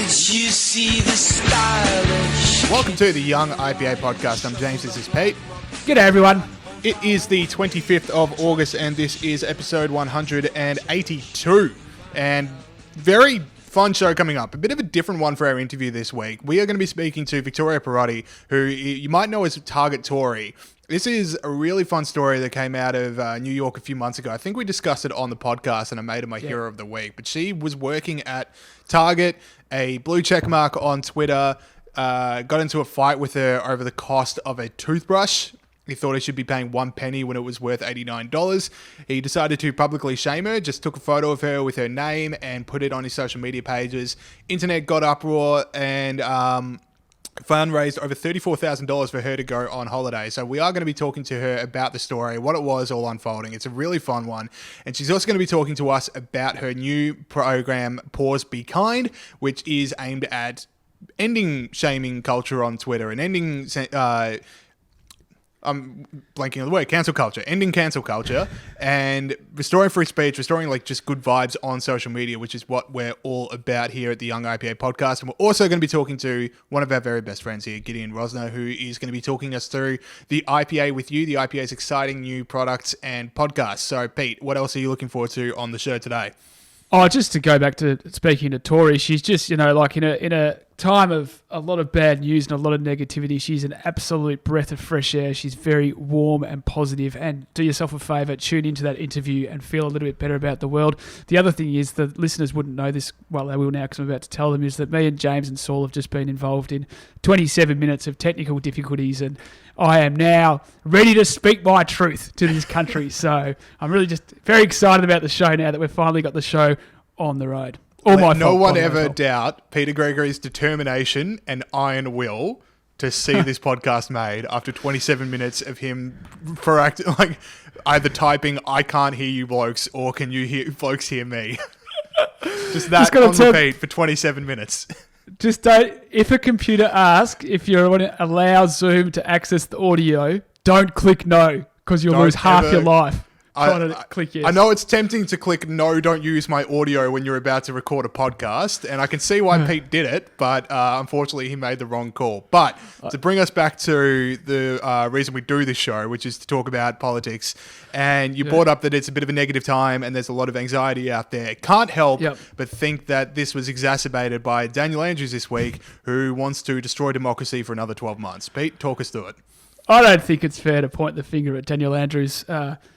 you see the stylish. Welcome to the Young IPA podcast. I'm James, this is Pete. G'day everyone. It is the 25th of August and this is episode 182. And very fun show coming up. A bit of a different one for our interview this week. We are going to be speaking to Victoria Perrotet, who you might know as Target Tori. This is a really fun story that came out of New York a few months ago. I think we discussed it on the podcast and I made her my hero of the week. But she was working at Target, a blue check mark on Twitter, got into a fight with her over the cost of a toothbrush. He thought he should be paying 1 penny when it was worth $89. He decided to publicly shame her, just took a photo of her with her name and put it on his social media pages. Internet got uproar and fundraised over $34,000 for her to go on holiday. So we are going to be talking to her about the story, what it was all unfolding. It's a really fun one. And she's also going to be talking to us about her new program, Pause Be Kind, which is aimed at ending shaming culture on Twitter and ending... I'm blanking on the word, cancel culture, ending cancel culture and restoring free speech, restoring like just good vibes on social media, which is what we're all about here at the Young IPA podcast. And we're also going to be talking to one of our very best friends here, Gideon Rozner, who is going to be talking us through the IPA With You, the IPA's exciting new products and podcasts. So Pete, what else are you looking forward to on the show today? Oh, just to go back to speaking to Tori, she's just, like in a time of a lot of bad news and a lot of negativity, she's an absolute breath of fresh air. She's very warm and positive. And do yourself a favour, tune into that interview and feel a little bit better about the world. The other thing is, the listeners wouldn't know this, well, they will now because I'm about to tell them, is that me and James and Saul have just been involved in 27 minutes of technical difficulties, and I am now ready to speak my truth to this country. So I'm really just very excited about the show now that we've finally got the show on the road. Let no one ever doubt Peter Gregory's determination and iron will to see this podcast made after 27 minutes of him either typing, I can't hear you blokes, or can you blokes hear me? Just that on repeat for 27 minutes. Just don't, if a computer asks if you want to allow Zoom to access the audio, don't click no, because you'll lose half your life. Click yes. I know it's tempting to click no, don't use my audio when you're about to record a podcast, and I can see why Pete did it, but unfortunately he made the wrong call. But to bring us back to the reason we do this show, which is to talk about politics, and you brought up that it's a bit of a negative time and there's a lot of anxiety out there. Can't help but think that this was exacerbated by Daniel Andrews this week, who wants to destroy democracy for another 12 months. Pete, talk us through it. I don't think it's fair to point the finger at Daniel Andrews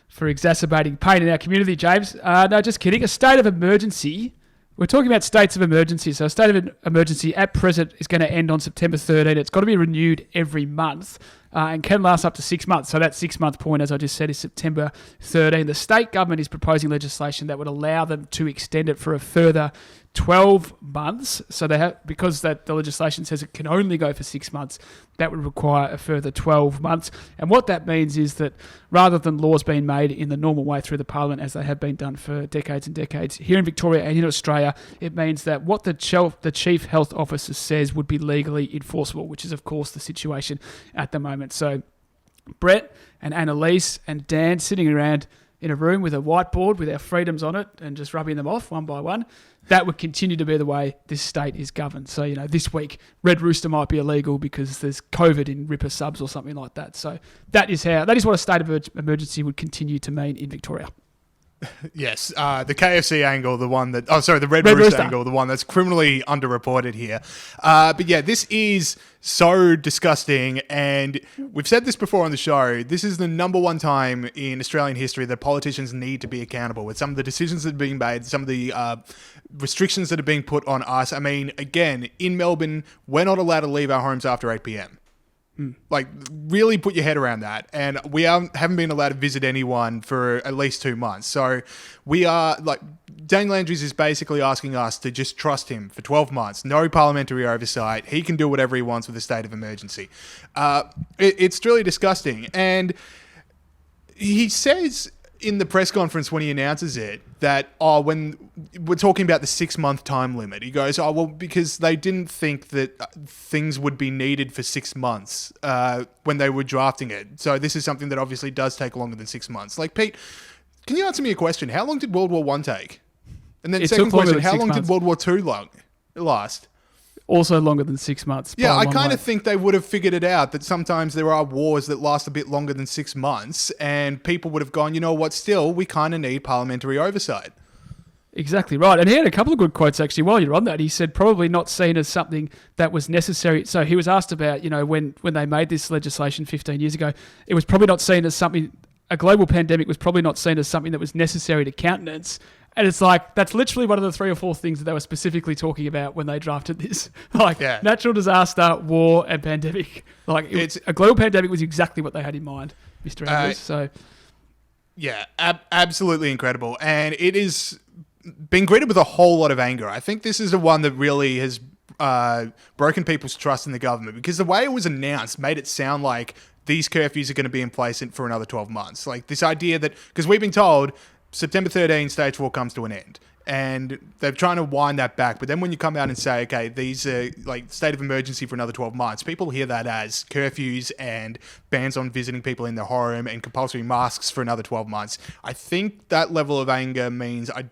for exacerbating pain in our community, James. No, just kidding. A state of emergency. We're talking about states of emergency. So a state of emergency at present is going to end on September 13. It's got to be renewed every month and can last up to 6 months. So that 6 month point, as I just said, is September 13. The state government is proposing legislation that would allow them to extend it for a further 12 months. So they have, because the legislation says it can only go for 6 months, that would require a further 12 months. And what that means is that rather than laws being made in the normal way through the Parliament, as they have been done for decades and decades, here in Victoria and in Australia, it means that what the Chief Health Officer says would be legally enforceable, which is, of course, the situation at the moment. So Brett and Annalise and Dan sitting around in a room with a whiteboard with our freedoms on it and just rubbing them off one by one, that would continue to be the way this state is governed. So, this week, Red Rooster might be illegal because there's COVID in Ripper subs or something like that. So that is what a state of emergency would continue to mean in Victoria. Yes, the KFC angle, the one that... Oh, sorry, the Red Rooster angle, the one that's criminally underreported here. But yeah, this is so disgusting, and we've said this before on the show. This is the number one time in Australian history that politicians need to be accountable with some of the decisions that are being made, some of the restrictions that are being put on us. I mean, again, in Melbourne, we're not allowed to leave our homes after 8 p.m. Like, really put your head around that. And we haven't been allowed to visit anyone for at least 2 months. So we are, Daniel Andrews is basically asking us to just trust him for 12 months. No parliamentary oversight. He can do whatever he wants with a state of emergency. It's truly disgusting. And he says in the press conference when he announces it that, when we're talking about the 6 month time limit, he goes, because they didn't think that things would be needed for 6 months when they were drafting it. So this is something that obviously does take longer than 6 months. Like, Pete, can you answer me a question? How long did World War I take? And then second question, how long did World War II last? also longer than 6 months. Yeah, I kind of think they would have figured it out that sometimes there are wars that last a bit longer than 6 months, and people would have gone, you know what, still, we kind of need parliamentary oversight. Exactly right. And he had a couple of good quotes, actually, while you're on that. He said probably not seen as something that was necessary. So he was asked about, when they made this legislation 15 years ago, it was probably not seen as something, a global pandemic was probably not seen as something that was necessary to countenance. And it's like, that's literally one of the 3 or 4 things that they were specifically talking about when they drafted this. Natural disaster, war, and pandemic. A global pandemic was exactly what they had in mind, Mr. Andrews. Yeah, absolutely incredible. And it is been greeted with a whole lot of anger. I think this is the one that really has broken people's trust in the government, because the way it was announced made it sound like these curfews are going to be in place for another 12 months. Like this idea that, because we've been told September 13, stage 4 comes to an end. And they're trying to wind that back. But then when you come out and say, okay, these are like state of emergency for another 12 months, people hear that as curfews and bans on visiting people in their home and compulsory masks for another 12 months. I think that level of anger means I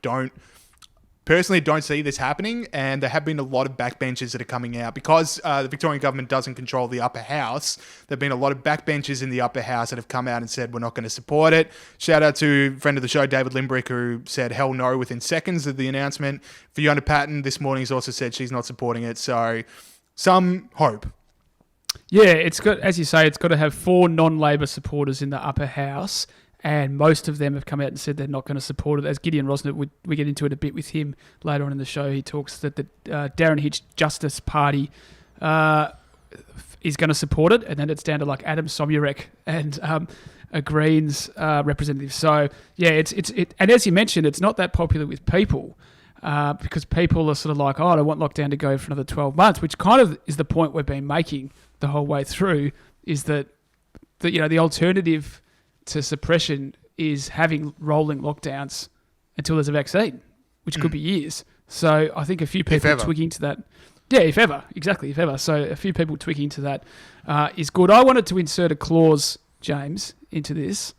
personally don't see this happening, and there have been a lot of backbenchers that are coming out because the Victorian government doesn't control the upper house. There have been a lot of backbenchers in the upper house that have come out and said we're not going to support it. Shout out to friend of the show David Limbrick, who said hell no within seconds of the announcement. Fiona Patton this morning has also said she's not supporting it, so some hope. Yeah, it's got, as you say, it's got to have 4 non-Labor supporters in the upper house. And most of them have come out and said they're not going to support it. As Gideon Rozner, we get into it a bit with him later on in the show. He talks that the Darren Hitch Justice Party is going to support it, and then it's down to like Adam Somyurek and a Greens representative. So yeah, it's and as you mentioned, it's not that popular with people because people are sort of like, oh, I don't want lockdown to go for another 12 months, which kind of is the point we've been making the whole way through. Is that the alternative to suppression is having rolling lockdowns until there's a vaccine, which could be years. So I think a few people twigging to that. Yeah, if ever. Exactly, if ever. So a few people twigging to that is good. I wanted to insert a clause, James, into this.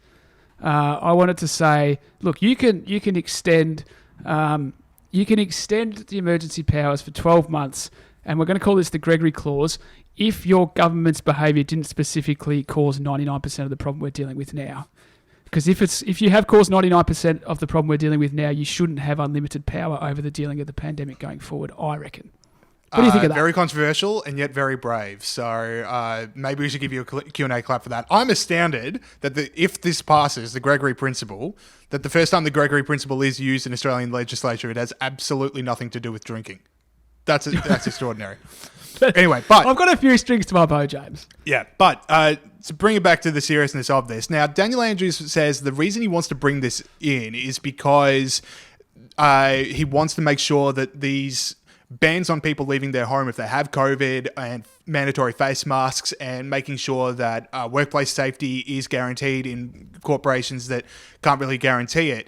I wanted to say, look, you can extend the emergency powers for 12 months, and we're going to call this the Gregory Clause, if your government's behaviour didn't specifically cause 99% of the problem we're dealing with now. Because if you have caused 99% of the problem we're dealing with now, you shouldn't have unlimited power over the dealing of the pandemic going forward, I reckon. What do you think of that? Very controversial and yet very brave. So maybe we should give you a Q&A clap for that. I'm astounded that if this passes, the Gregory Principle, that the first time the Gregory Principle is used in Australian legislature, it has absolutely nothing to do with drinking. That's extraordinary. Anyway, but I've got a few strings to my bow, James. Yeah, but to bring it back to the seriousness of this. Now, Daniel Andrews says the reason he wants to bring this in is because he wants to make sure that these bans on people leaving their home if they have COVID and mandatory face masks and making sure that workplace safety is guaranteed in corporations that can't really guarantee it.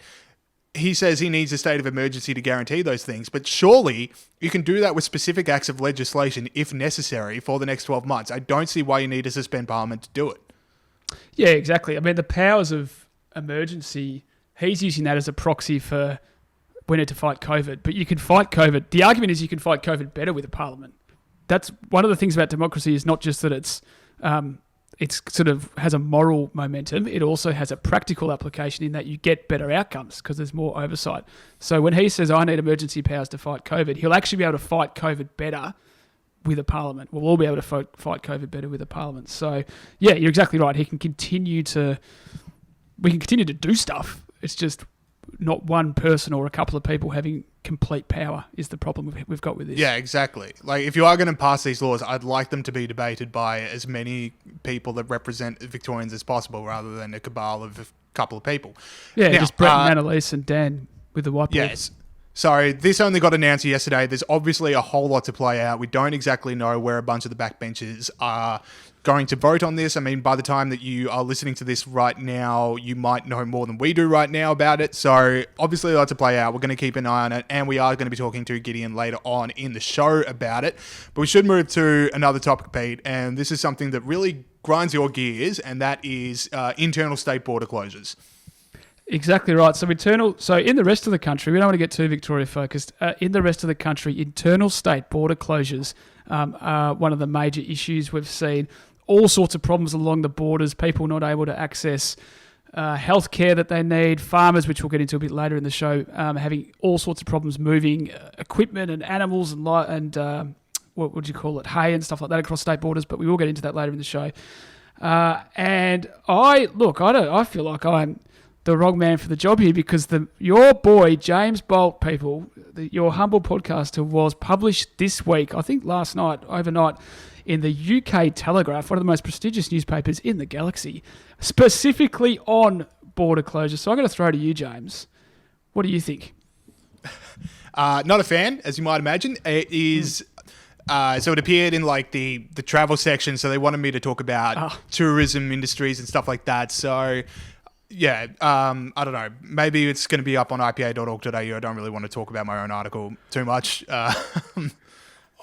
He says he needs a state of emergency to guarantee those things, but surely you can do that with specific acts of legislation if necessary for the next 12 months. I don't see why you need to suspend Parliament to do it. Yeah, exactly. I mean, the powers of emergency, he's using that as a proxy for we need to fight COVID, but you can fight COVID. The argument is you can fight COVID better with a Parliament. That's one of the things about democracy is not just that it's sort of has a moral momentum. It also has a practical application in that you get better outcomes because there's more oversight. So when he says, I need emergency powers to fight COVID, he'll actually be able to fight COVID better with a Parliament. We'll all be able to fight COVID better with a Parliament. So yeah, you're exactly right. We can continue to do stuff. It's just not one person or a couple of people having complete power is the problem we've got with this. Yeah, exactly. Like, if you are going to pass these laws, I'd like them to be debated by as many people that represent Victorians as possible rather than a cabal of a couple of people. Yeah, now, just Brett and Annalise and Dan with the whiteboard. Yes. So this only got announced yesterday. There's obviously a whole lot to play out. We don't exactly know where a bunch of the backbenchers are going to vote on this. I mean, by the time that you are listening to this right now, you might know more than we do right now about it. So obviously a lot to play out. We're going to keep an eye on it, and we are going to be talking to Gideon later on in the show about it. But we should move to another topic, Pete, and this is something that really grinds your gears, and that is internal state border closures. Exactly right. So in the rest of the country, we don't want to get too Victoria focused. In the rest of the country, internal state border closures are one of the major issues we've seen. All sorts of problems along the borders, people not able to access healthcare that they need, farmers, which we'll get into a bit later in the show, having all sorts of problems moving equipment and animals and what would you call it, hay and stuff like that across state borders. But we will get into that later in the show. And I feel like I'm the wrong man for the job here because your boy James Bolt, your humble podcaster, was published this week, I think overnight, in the UK Telegraph, one of the most prestigious newspapers in the galaxy, specifically on border closure. So I'm going to throw to you, James. What do you think? Not a fan, as you might imagine. It is... so it appeared in like the travel section, so they wanted me to talk about tourism industries and stuff like that. So... yeah, I don't know. Maybe it's going to be up on ipa.org.au. I don't really want to talk about my own article too much. I'm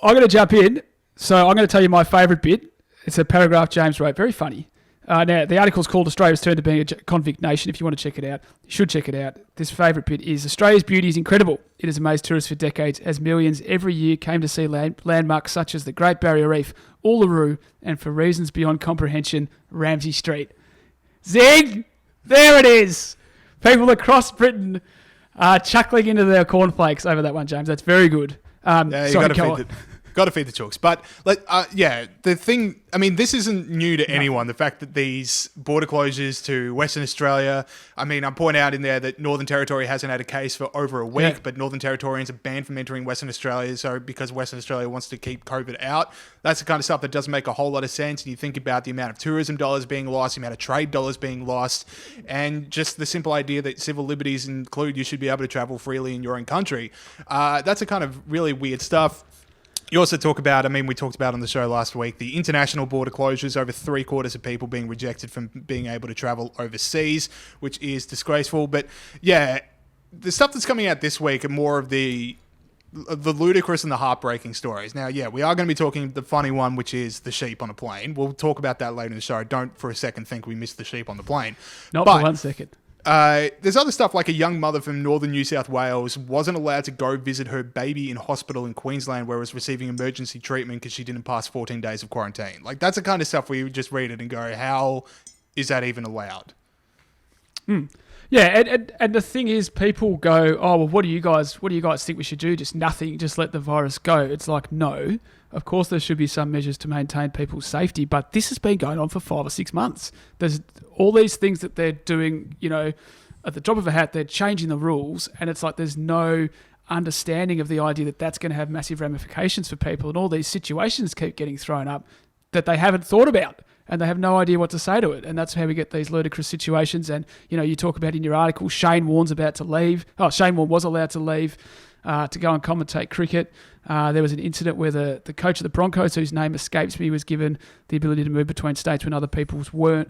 going to jump in. So I'm going to tell you my favourite bit. It's a paragraph James wrote. Very funny. Now, the article's called Australia's Turn to Being a Convict Nation. If you want to check it out, you should check it out. This favourite bit is, Australia's beauty is incredible. It has amazed tourists for decades as millions every year came to see landmarks such as the Great Barrier Reef, Uluru, and for reasons beyond comprehension, Ramsay Street. Zing! There it is. People across Britain are chuckling into their cornflakes over that one, James. That's very good. Yeah, you got to feed the chooks. But the thing, I mean, this isn't new to anyone. The fact that these border closures to Western Australia, I mean, I point out in there that Northern Territory hasn't had a case for over a week, but Northern Territorians are banned from entering Western Australia. So because Western Australia wants to keep COVID out, that's the kind of stuff that doesn't make a whole lot of sense. And you think about the amount of tourism dollars being lost, the amount of trade dollars being lost, and just the simple idea that civil liberties include you should be able to travel freely in your own country. That's a kind of really weird stuff. You also talk about, we talked about on the show last week, the international border closures, over 3/4 of people being rejected from being able to travel overseas, which is disgraceful. But yeah, the stuff that's coming out this week are more of the ludicrous and the heartbreaking stories. Now, yeah, we are going to be talking the funny one, which is the sheep on a plane. We'll talk about that later in the show. Don't for a second think we missed the sheep on the plane. Not for 1 second. There's other stuff like a young mother from northern New South Wales wasn't allowed to go visit her baby in hospital in Queensland where it was receiving emergency treatment because she didn't pass 14 days of quarantine. Like, that's the kind of stuff where you just read it and go, how is that even allowed? Yeah, and the thing is, people go, oh, well, what do you guys think we should do? Just nothing, just let the virus go. It's like, no, of course there should be some measures to maintain people's safety, but this has been going on for 5 or 6 months. There's all these things that they're doing, at the drop of a hat, they're changing the rules, and it's like there's no understanding of the idea that that's going to have massive ramifications for people, and all these situations keep getting thrown up that they haven't thought about. And they have no idea what to say to it. And that's how we get these ludicrous situations. And, you talk about in your article, Shane Warne's about to leave. Oh, Shane Warne was allowed to leave to go and commentate cricket. There was an incident where the coach of the Broncos, whose name escapes me, was given the ability to move between states when other people weren't.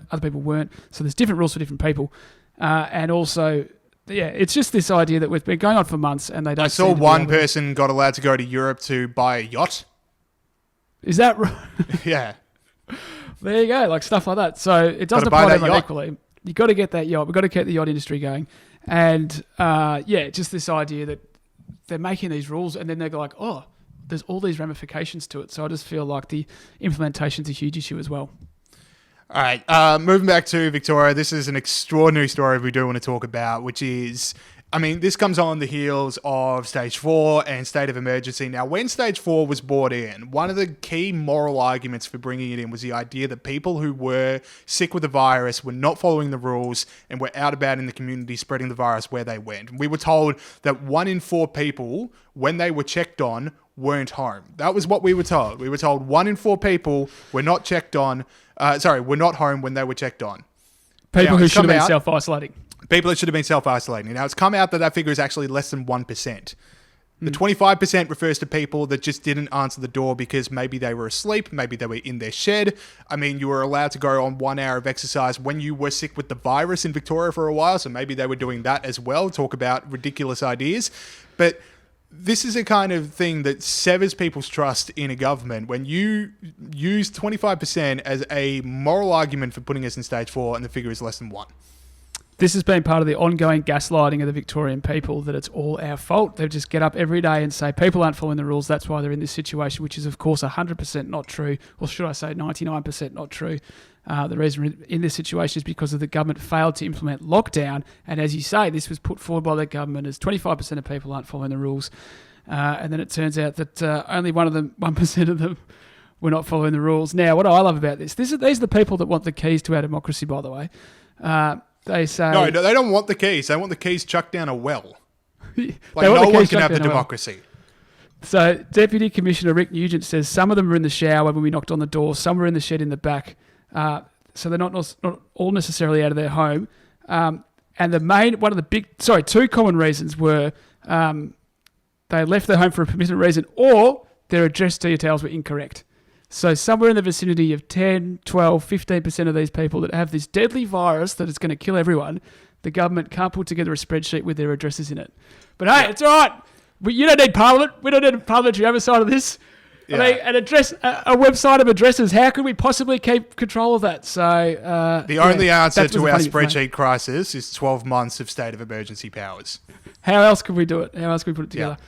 So there's different rules for different people. And also, yeah, it's just this idea that we've been going on for months and they don't. I saw one person got allowed to go to Europe to buy a yacht. Is that right? Yeah. There you go, like stuff like that. So it doesn't apply to everyone equally. You've got to get that yacht. We've got to keep the yacht industry going. And just this idea that they're making these rules and then they're like, oh, there's all these ramifications to it. So I just feel like the implementation's a huge issue as well. All right, moving back to Victoria, this is an extraordinary story we do want to talk about, which is... this comes on the heels of Stage 4 and State of Emergency. Now, when Stage 4 was brought in, one of the key moral arguments for bringing it in was the idea that people who were sick with the virus were not following the rules and were out about in the community spreading the virus where they went. We were told that 1 in 4 people, when they were checked on, weren't home. That was what we were told. We were told 1 in 4 people were not were not home when they were checked on. People who should have been self-isolating. People that should have been self-isolating. Now, it's come out that figure is actually less than 1%. The 25% refers to people that just didn't answer the door because maybe they were asleep, maybe they were in their shed. You were allowed to go on 1 hour of exercise when you were sick with the virus in Victoria for a while, so maybe they were doing that as well. Talk about ridiculous ideas. But this is a kind of thing that severs people's trust in a government when you use 25% as a moral argument for putting us in Stage 4 and the figure is less than 1. This has been part of the ongoing gaslighting of the Victorian people, that it's all our fault. They just get up every day and say people aren't following the rules, that's why they're in this situation, which is, of course, 100% not true, or should I say 99% not true. The reason we're in this situation is because of the government failed to implement lockdown, and as you say, this was put forward by the government as 25% of people aren't following the rules, and then it turns out that only 1% of them were not following the rules. Now, what I love about these are the people that want the keys to our democracy, by the way. They say... No, they don't want the keys. They want the keys chucked down a well. Like, no one can have the democracy. So, Deputy Commissioner Rick Nugent says some of them were in the shower when we knocked on the door, some were in the shed in the back. So they're not all necessarily out of their home. And two common reasons were they left their home for a permitted reason, or their address details were incorrect. So somewhere in the vicinity of 10, 12, 15% of these people that have this deadly virus that is going to kill everyone, the government can't put together a spreadsheet with their addresses in it. But hey, it's all right. You don't need Parliament. We don't need parliamentary oversight of this. Yeah. I mean, a website of addresses, how could we possibly keep control of that? So the only answer to our spreadsheet crisis is 12 months of state of emergency powers. How else could we do it? How else could we put it together? Yeah.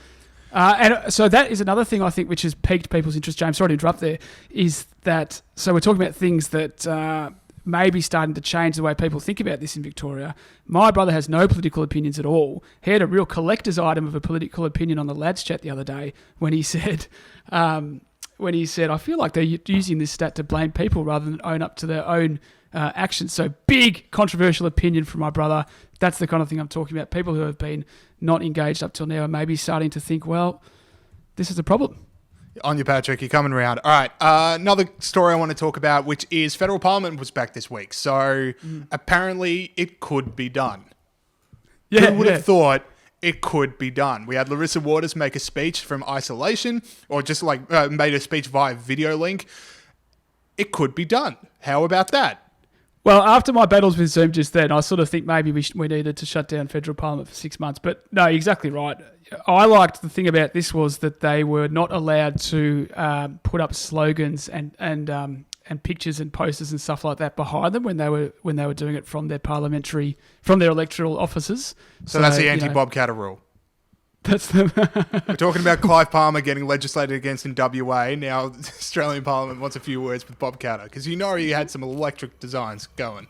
And so that is another thing I think which has piqued people's interest, James, sorry to interrupt there, is that, so we're talking about things that may be starting to change the way people think about this in Victoria. My brother has no political opinions at all. He had a real collector's item of a political opinion on the lads chat the other day when he said, I feel like they're using this stat to blame people rather than own up to their own actions. So big controversial opinion from my brother. That's the kind of thing I'm talking about. People who have been not engaged up till now are maybe starting to think, well, this is a problem. On you, Patrick. You're coming around. All right. Another story I want to talk about, which is Federal Parliament was back this week. So apparently it could be done. Yeah, Who would have thought it could be done? We had Larissa Waters make a speech from isolation, or just made a speech via video link. It could be done. How about that? Well, after my battles with Zoom just then, I sort of think maybe we needed to shut down Federal Parliament for 6 months. But no, exactly right. I liked the thing about this was that they were not allowed to put up slogans and pictures and posters and stuff like that behind them when they were doing it from their electoral offices. So that's the anti-Bobcatter rule. That's the. We're talking about Clive Palmer getting legislated against in WA. Now, the Australian Parliament wants a few words with Bobcatter because he had some electric designs going.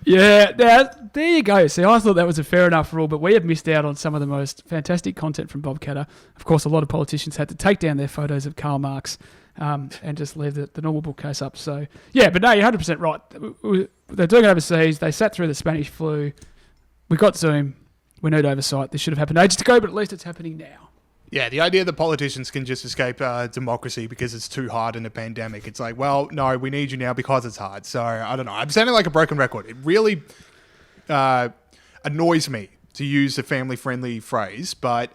Yeah, now, there you go. See, I thought that was a fair enough rule, but we have missed out on some of the most fantastic content from Bobcatter. Of course, a lot of politicians had to take down their photos of Karl Marx and just leave the normal bookcase up. So, yeah, but no, you're 100% right. They're doing it overseas. They sat through the Spanish flu. We got Zoom. We need oversight. This should have happened ages ago, but at least it's happening now. Yeah, the idea that politicians can just escape democracy because it's too hard in a pandemic. It's like, well, no, we need you now because it's hard. So, I don't know. I'm sounding like a broken record. It really annoys me to use a family-friendly phrase, but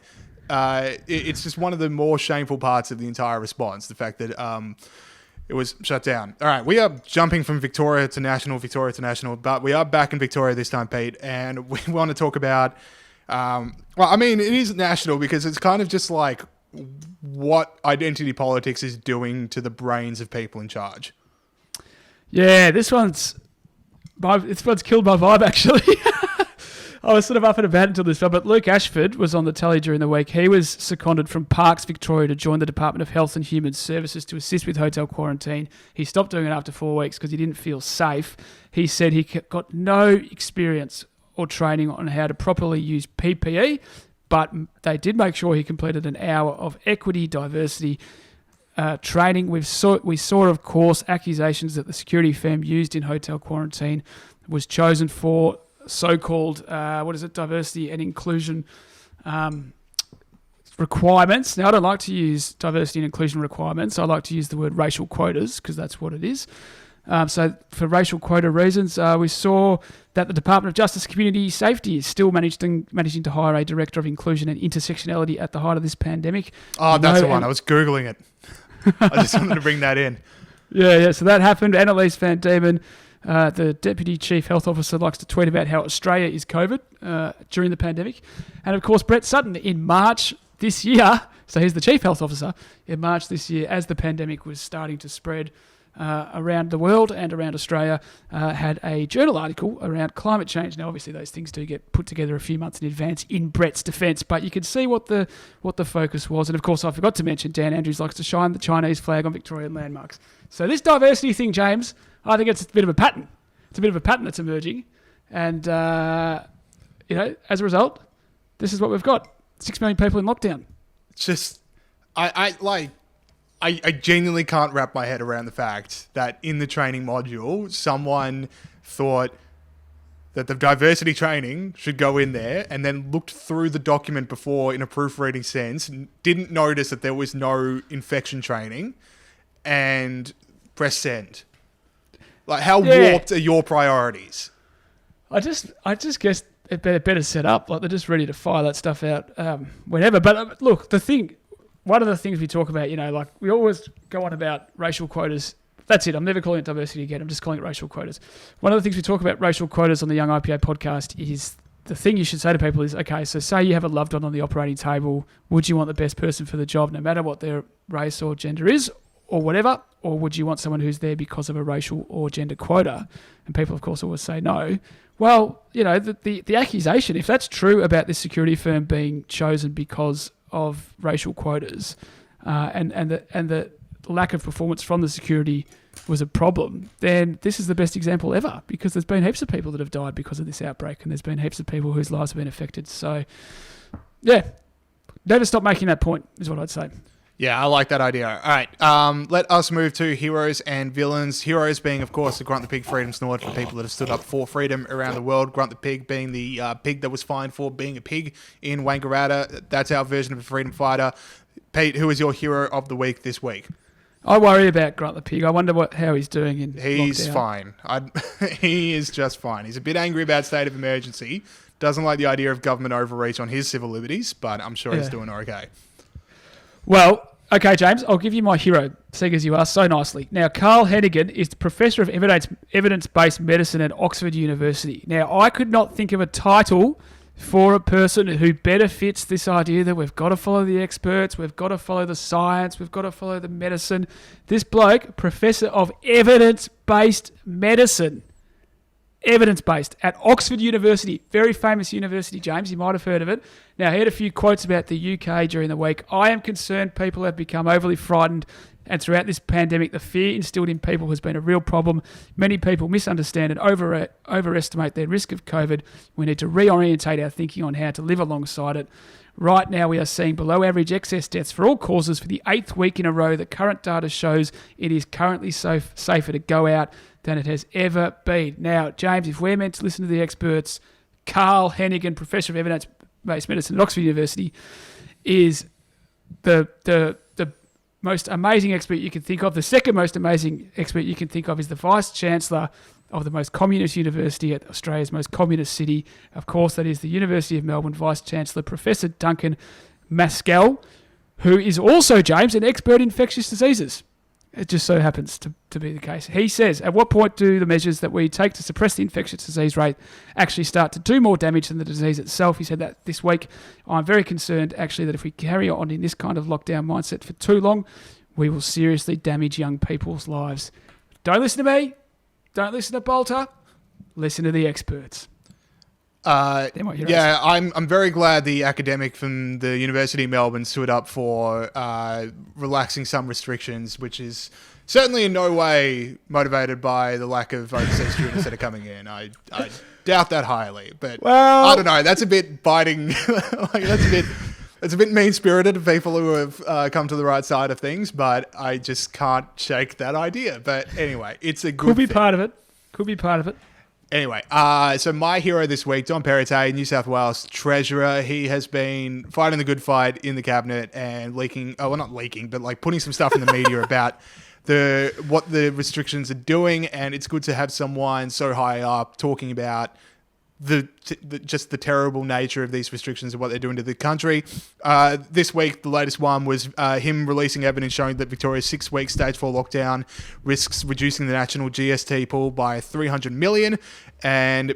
it's just one of the more shameful parts of the entire response, the fact that it was shut down. All right, we are jumping from Victoria to national, but we are back in Victoria this time, Pete, and we want to talk about... it is national because it's kind of just like what identity politics is doing to the brains of people in charge. Yeah, this one's killed my vibe, actually. I was sort of up and about until this fell, but Luke Ashford was on the telly during the week. He was seconded from Parks Victoria to join the Department of Health and Human Services to assist with hotel quarantine. He stopped doing it after 4 weeks because he didn't feel safe. He said he got no experience or training on how to properly use PPE, but they did make sure he completed an hour of equity, diversity training. We saw, of course, accusations that the security firm used in hotel quarantine was chosen for so-called, diversity and inclusion requirements. Now, I don't like to use diversity and inclusion requirements. I like to use the word racial quotas because that's what it is. So for racial quota reasons, we saw that the Department of Justice Community Safety is still managing to hire a Director of Inclusion and Intersectionality at the height of this pandemic. Oh, that's the one. I was Googling it. I just wanted to bring that in. Yeah, so that happened. Annalise Van Diemen, the Deputy Chief Health Officer, likes to tweet about how Australia is COVID during the pandemic. And, of course, Brett Sutton in March this year, so he's the Chief Health Officer, in March this year, as the pandemic was starting to spread, around the world and around Australia had a journal article around climate change. Now, obviously, those things do get put together a few months in advance in Brett's defence, but you can see what the focus was. And, of course, I forgot to mention Dan Andrews likes to shine the Chinese flag on Victorian landmarks. So this diversity thing, James, I think it's a bit of a pattern. It's a bit of a pattern that's emerging. And, as a result, this is what we've got. 6 million people in lockdown. It's just, I genuinely can't wrap my head around the fact that in the training module, someone thought that the diversity training should go in there and then looked through the document before in a proofreading sense, didn't notice that there was no infection training, and press send. Like, how warped are your priorities? I just guess it better set up. Like, they're just ready to fire that stuff out whenever. But look, one of the things we talk about, like we always go on about racial quotas. That's it. I'm never calling it diversity again. I'm just calling it racial quotas. One of the things we talk about racial quotas on the Young IPA podcast is the thing you should say to people is, okay, so say you have a loved one on the operating table. Would you want the best person for the job no matter what their race or gender is or whatever? Or would you want someone who's there because of a racial or gender quota? And people, of course, always say no. Well, the accusation, if that's true about this security firm being chosen because of racial quotas and the lack of performance from the security was a problem, then this is the best example ever, because there's been heaps of people that have died because of this outbreak, and there's been heaps of people whose lives have been affected. So, yeah, never stop making that point is what I'd say. Yeah, I like that idea. All right, let us move to heroes and villains. Heroes being, of course, the Grunt the Pig Freedom Snort for people that have stood up for freedom around the world. Grunt the Pig being the pig that was fined for being a pig in Wangaratta. That's our version of a freedom fighter. Pete, who is your hero of the week this week? I worry about Grunt the Pig. I wonder how he's doing in He's lockdown. fine. He is just fine. He's a bit angry about state of emergency. Doesn't like the idea of government overreach on his civil liberties, but I'm sure he's doing okay. Well, okay, James, I'll give you my hero, seeing as you asked so nicely. Now, Carl Heneghan is the Professor of Evidence-Based Medicine at Oxford University. Now, I could not think of a title for a person who better fits this idea that we've got to follow the experts, we've got to follow the science, we've got to follow the medicine. This bloke, Professor of Evidence-Based Medicine, evidence-based at Oxford University, very famous university, James, you might have heard of it. Now, he had a few quotes about the UK during the week. I am concerned people have become overly frightened, and throughout this pandemic, the fear instilled in people has been a real problem. Many people misunderstand and overestimate their risk of COVID. We need to reorientate our thinking on how to live alongside it. Right now, we are seeing below average excess deaths for all causes for the 8th week in a row. The current data shows it is currently safer to go out than it has ever been. Now, James, if we're meant to listen to the experts, Carl Heneghan, Professor of Evidence-Based Medicine at Oxford University, is the most amazing expert you can think of. The second most amazing expert you can think of is the Vice-Chancellor of the most communist university at Australia's most communist city. Of course, that is the University of Melbourne Vice-Chancellor, Professor Duncan Maskell, who is also, James, an expert in infectious diseases. It just so happens to be the case. He says, at what point do the measures that we take to suppress the infectious disease rate actually start to do more damage than the disease itself? He said that this week. I'm very concerned, actually, that if we carry on in this kind of lockdown mindset for too long, we will seriously damage young people's lives. Don't listen to me. Don't listen to Bolter. Listen to the experts. Yeah, I'm very glad the academic from the University of Melbourne stood up for relaxing some restrictions, which is certainly in no way motivated by the lack of overseas students that are coming in. I doubt that highly, but I don't know. That's a bit biting. It's a bit mean-spirited of people who have come to the right side of things, but I just can't shake that idea. But anyway, it's a good Could be thing. part of it. Could be part of it. Anyway, so my hero this week, Dominic Perrotet, New South Wales Treasurer. He has been fighting the good fight in the cabinet and putting some stuff in the media about what the restrictions are doing. And it's good to have someone so high up talking about just the terrible nature of these restrictions and what they're doing to the country. This week, the latest one was him releasing evidence showing that Victoria's 6-week stage 4 lockdown risks reducing the national GST pool by $300 million. And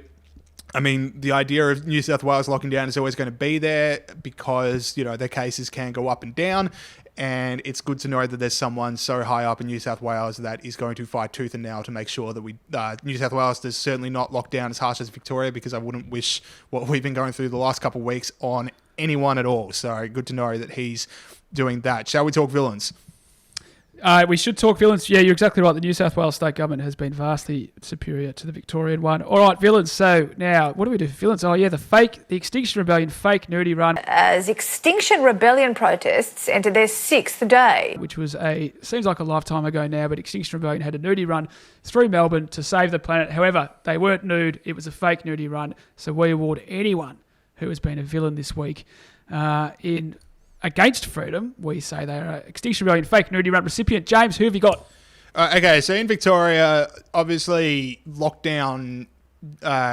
I mean, the idea of New South Wales locking down is always going to be there because, their cases can go up and down. And it's good to know that there's someone so high up in New South Wales that is going to fight tooth and nail to make sure that New South Wales does certainly not lock down as harsh as Victoria, because I wouldn't wish what we've been going through the last couple of weeks on anyone at all. So good to know that he's doing that. Shall we talk villains? We should talk villains. Yeah, you're exactly right. The New South Wales state government has been vastly superior to the Victorian one. All right, villains. So now, what do we do for villains? Oh, yeah, the Extinction Rebellion fake nudity run. As Extinction Rebellion protests enter their 6th day. Which was seems like a lifetime ago now, but Extinction Rebellion had a nudity run through Melbourne to save the planet. However, they weren't nude. It was a fake nudity run. So we award anyone who has been a villain this week in Against Freedom. We say they're an Extinction Rebellion fake nudity run recipient. James, who have you got? Okay, so in Victoria, obviously lockdown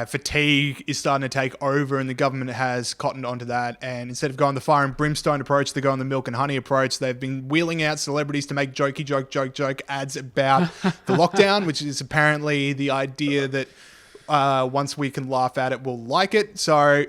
fatigue is starting to take over, and the government has cottoned onto that. And instead of going the fire and brimstone approach, they're going the milk and honey approach. They've been wheeling out celebrities to make joke ads about the lockdown, which is apparently the idea that once we can laugh at it, we'll like it. So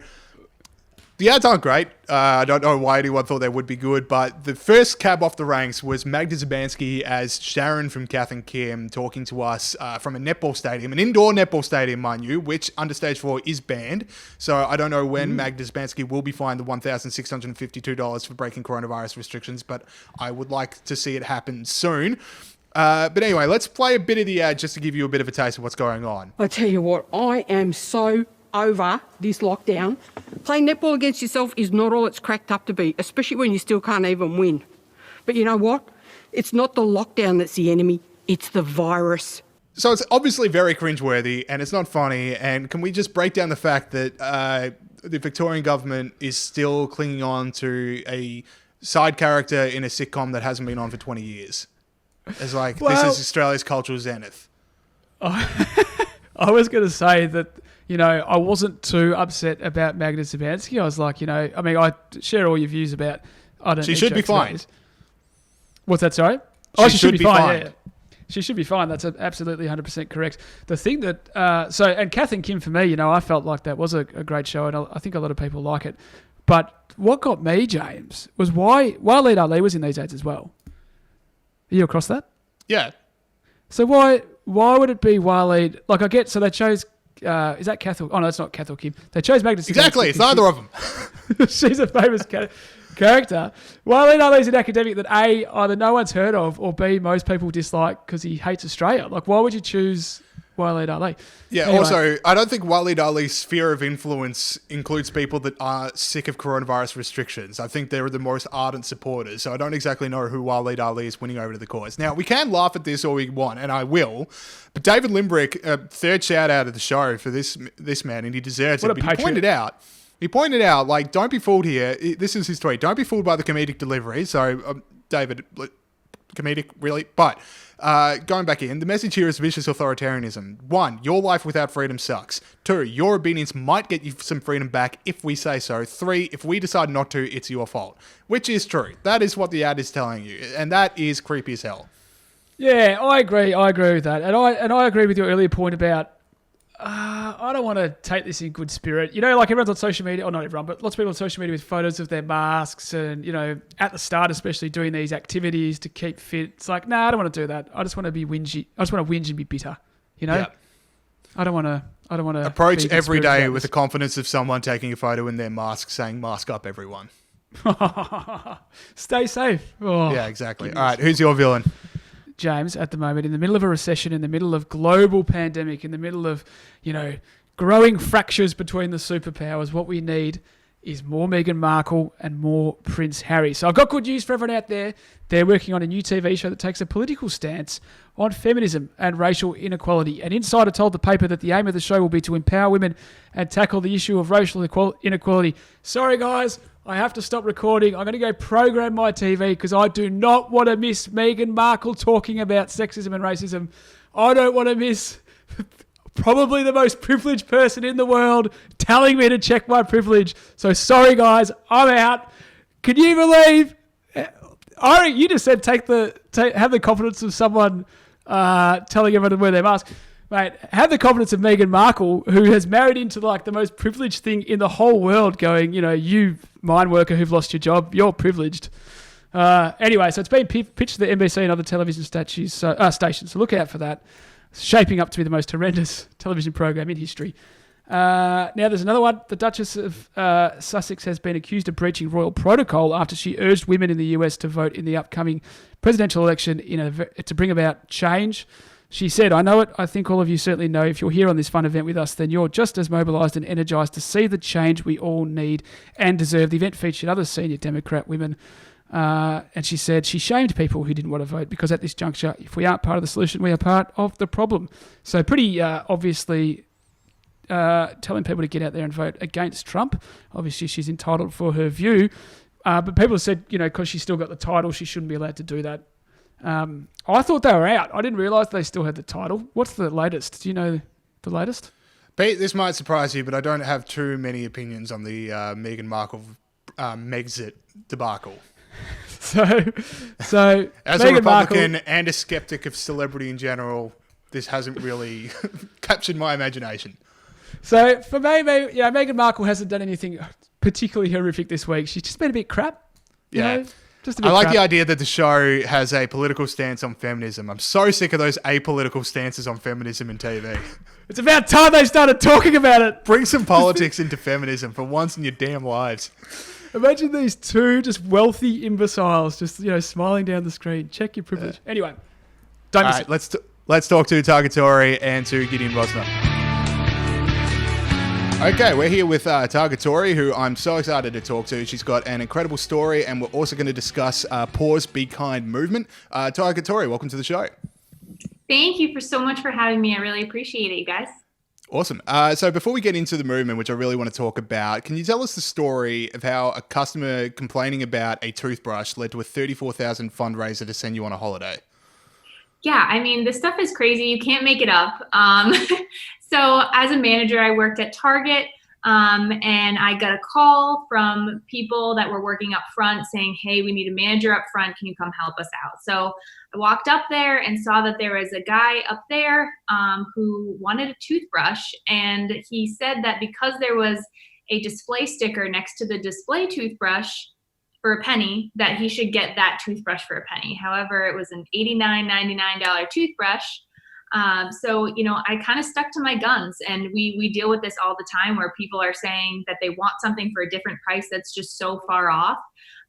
the ads aren't great. I don't know why anyone thought they would be good, but the first cab off the ranks was Magda Szubanski as Sharon from Kath and Kim talking to us from a netball stadium, an indoor netball stadium, mind you, which under stage 4 is banned. So I don't know when Magda Szubanski will be fined the $1,652 for breaking coronavirus restrictions, but I would like to see it happen soon. But anyway, let's play a bit of the ad just to give you a bit of a taste of what's going on. I tell you what, I am so over this lockdown. Playing netball against yourself is not all it's cracked up to be, especially when you still can't even win. But you know what? It's not the lockdown that's the enemy, it's the virus. So it's obviously very cringeworthy and it's not funny. And can we just break down the fact that the Victorian government is still clinging on to a side character in a sitcom that hasn't been on for 20 years? It's like, this is Australia's cultural zenith. I was going to say that, I wasn't too upset about Magda Szubanski. I was like, I share all your views about, I don't know. She should be fined. What's that, sorry? She should be fined. Yeah. She should be fine. That's absolutely 100% correct. The thing that, and Kath and Kim for me, I felt like that was a great show, and I think a lot of people like it. But what got me, James, was why Waleed Ali was in these ads as well. Are you across that? Yeah. So why would it be Waleed? Like I get, so they chose, is that Kath or, oh no, it's not Kath or Kim. They chose Magda Szubanski. Exactly, it's neither of them. She's a famous character. Waleed Ali's an academic that A, either no one's heard of, or B, most people dislike because he hates Australia. Like, why would you choose Waleed Ali? Yeah, anyway. Also, I don't think Waleed Ali's sphere of influence includes people that are sick of coronavirus restrictions. I think they're the most ardent supporters, so I don't exactly know who Waleed Ali is winning over to the cause. Now, we can laugh at this all we want, and I will, but David Limbrick, third shout out of the show for this man, and he deserves it. But he pointed out, like, don't be fooled here. This is his tweet. Don't be fooled by the comedic delivery. So, David, comedic, really? But going back in, the message here is vicious authoritarianism. 1, your life without freedom sucks. 2, your obedience might get you some freedom back if we say so. 3, if we decide not to, it's your fault. Which is true. That is what the ad is telling you. And that is creepy as hell. Yeah, I agree with that. And I agree with your earlier point about I don't want to take this in good spirit. Like everyone's on social media, or not everyone, but lots of people on social media with photos of their masks and, at the start especially doing these activities to keep fit. It's like, nah, I don't want to do that. I just want to be whingy. I just want to whinge and be bitter, Yeah. I don't want to approach every day with the confidence of someone taking a photo in their mask saying, mask up, everyone. Stay safe. Oh, yeah, exactly. Goodness. All right, who's your villain? James, at the moment, in the middle of a recession, in the middle of global pandemic, in the middle of, growing fractures between the superpowers, what we need is more Meghan Markle and more Prince Harry. So I've got good news for everyone out there. They're working on a new TV show that takes a political stance on feminism and racial inequality. An insider told the paper that the aim of the show will be to empower women and tackle the issue of racial inequality. Sorry, guys. I have to stop recording. I'm going to go program my TV because I do not want to miss Meghan Markle talking about sexism and racism. I don't want to miss probably the most privileged person in the world telling me to check my privilege. So sorry, guys. I'm out. Can you believe? Ari, you just said have the confidence of someone telling everyone to wear their mask. Mate, have the confidence of Meghan Markle, who has married into like the most privileged thing in the whole world, going, you mine worker who've lost your job, you're privileged. Anyway, so it's been pitched to the NBC and other television stations, so look out for that. It's shaping up to be the most horrendous television program in history. Now, there's another one. The Duchess of Sussex has been accused of breaching royal protocol after she urged women in the US to vote in the upcoming presidential election to bring about change. She said, "I know it. I think all of you certainly know if you're here on this fun event with us, then you're just as mobilised and energised to see the change we all need and deserve." The event featured other senior Democrat women. And she said she shamed people who didn't want to vote because at this juncture, if we aren't part of the solution, we are part of the problem. So pretty obviously telling people to get out there and vote against Trump. Obviously, she's entitled for her view. But people have said, because she's still got the title, she shouldn't be allowed to do that. I thought they were out. I didn't realise they still had the title. What's the latest? Do you know the latest? Pete, this might surprise you, but I don't have too many opinions on the Meghan Markle Megxit debacle. So as Meghan a Republican Markle, and a skeptic of celebrity in general, this hasn't really captured my imagination. So for me, Meghan Markle hasn't done anything particularly horrific this week. She's just been a bit crap. Yeah. Just a bit I like crap. the idea that the show has a political stance on feminism. I'm so sick of those apolitical stances on feminism in TV. It's about time they started talking about it. Bring some politics into feminism for once in your damn lives. Imagine these two just wealthy imbeciles just, smiling down the screen. Check your privilege. Anyway, don't miss it. Let's talk to Target Tori and to Gideon Rozner. Okay, we're here with Target Tori, who I'm so excited to talk to. She's got an incredible story, and we're also going to discuss Pause, Be Kind movement. Target Tori, welcome to the show. Thank you so much for having me. I really appreciate it, you guys. Awesome. So before we get into the movement, which I really want to talk about, can you tell us the story of how a customer complaining about a toothbrush led to a $34,000 fundraiser to send you on a holiday? Yeah, I mean, this stuff is crazy. You can't make it up. So as a manager, I worked at Target, and I got a call from people that were working up front saying, "Hey, we need a manager up front. Can you come help us out?" So I walked up there and saw that there was a guy up there who wanted a toothbrush. And he said that because there was a display sticker next to the display toothbrush for a penny, that he should get that toothbrush for a penny. However, it was an $89.99 toothbrush. So, I kind of stuck to my guns, and we deal with this all the time where people are saying that they want something for a different price that's just so far off.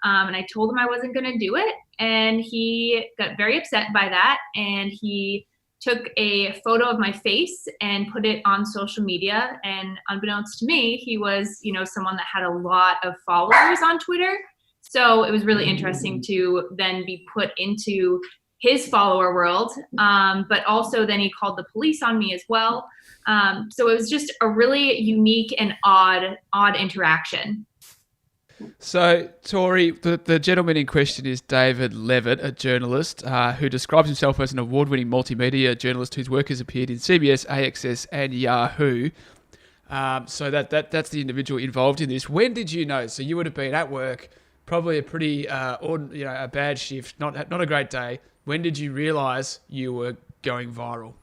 And I told him I wasn't going to do it. And he got very upset by that. And he took a photo of my face and put it on social media. And unbeknownst to me, he was, someone that had a lot of followers on Twitter. So it was really interesting to then be put into his follower world. But also then he called the police on me as well. So it was just a really unique and odd interaction. So, Tori, the gentleman in question is David Levitt, a journalist who describes himself as an award-winning multimedia journalist whose work has appeared in CBS, AXS, and Yahoo. So that's the individual involved in this. When did you know? So you would have been at work, probably a pretty, a bad shift, not a great day. When did you realise you were going viral?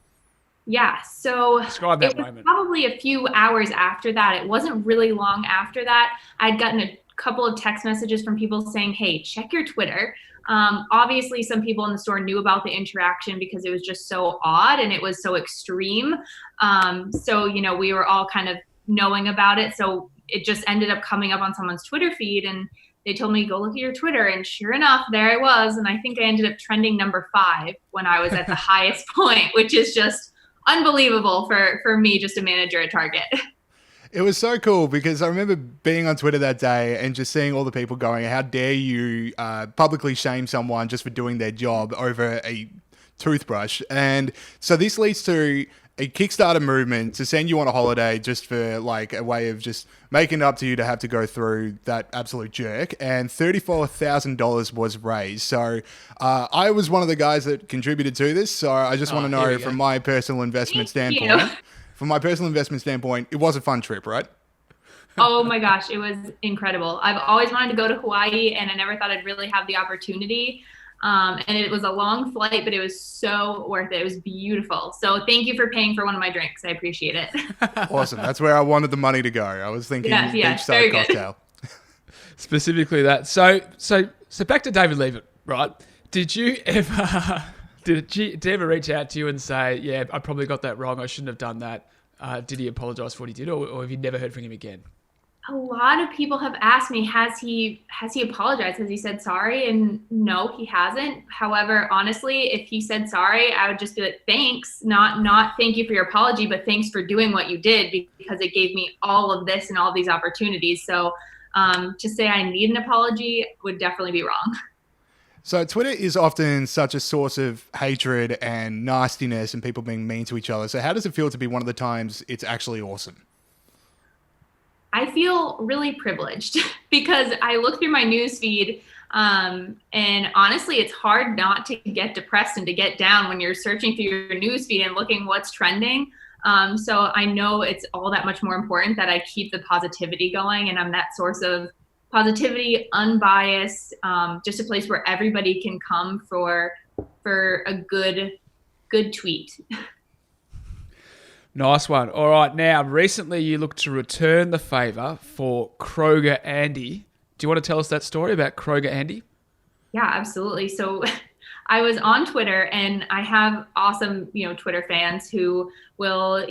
Yeah, so describe that it was moment. Probably a few hours after that. It wasn't really long after that. I'd gotten a couple of text messages from people saying, "Hey, check your Twitter." Obviously, some people in the store knew about the interaction because it was just so odd and it was so extreme. So, we were all kind of knowing about it. So it just ended up coming up on someone's Twitter feed, and they told me, "Go look at your Twitter." And sure enough, there I was. And I think I ended up trending number 5 when I was at the highest point, which is just unbelievable for me, just a manager at Target. It was so cool because I remember being on Twitter that day and just seeing all the people going, "How dare you publicly shame someone just for doing their job over a toothbrush?" And so this leads to a Kickstarter movement to send you on a holiday just for like a way of just making it up to you to have to go through that absolute jerk. And $34,000 was raised. So I was one of the guys that contributed to this. So I just want to know from my personal investment standpoint. From my personal investment standpoint, it was a fun trip, right? Oh my gosh, it was incredible. I've always wanted to go to Hawaii, and I never thought I'd really have the opportunity. And it was a long flight, but it was so worth it. It was beautiful. So thank you for paying for one of my drinks. I appreciate it. Awesome. That's where I wanted the money to go. I was thinking beachside cocktail. Specifically that. So back to David Leavitt, right? Did you ever did he ever reach out to you and say, yeah, I probably got that wrong, I shouldn't have done that? Did he apologize for what he did, or have you never heard from him again? A lot of people have asked me, has he apologized? Has he said sorry? And no, he hasn't. However, honestly, if he said sorry, I would just be like, thanks, not thank you for your apology, but thanks for doing what you did, because it gave me all of this and all of these opportunities. So to say I need an apology would definitely be wrong. So Twitter is often such a source of hatred and nastiness and people being mean to each other. So how does it feel to be one of the times it's actually awesome? I feel really privileged because I look through my news feed, and honestly, it's hard not to get depressed and to get down when you're searching through your news feed and looking what's trending. So I know it's all that much more important that I keep the positivity going, and I'm that source of positivity, unbiased, just a place where everybody can come for a good tweet. Nice one. All right. Now, recently you looked to return the favour for Kroger Andy. Do you want to tell us that story about Kroger Andy? Yeah, absolutely. So I was on Twitter, and I have awesome, Twitter fans who will,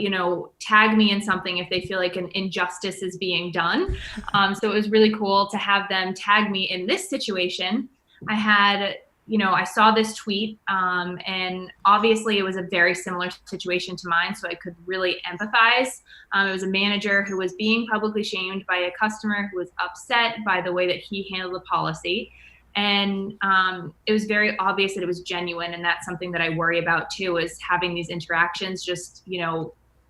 tag me in something if they feel like an injustice is being done. So it was really cool to have them tag me in this situation. I had, I saw this tweet, and obviously it was a very similar situation to mine, so I could really empathize. It was a manager who was being publicly shamed by a customer who was upset by the way that he handled the policy. And it was very obvious that it was genuine, and that's something that I worry about too, is having these interactions just,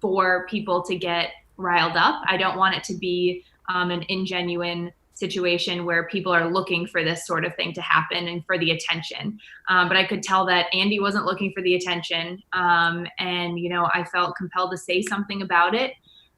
for people to get riled up. I don't want it to be an ingenuine situation where people are looking for this sort of thing to happen and for the attention. But I could tell that Andy wasn't looking for the attention. And, I felt compelled to say something about it.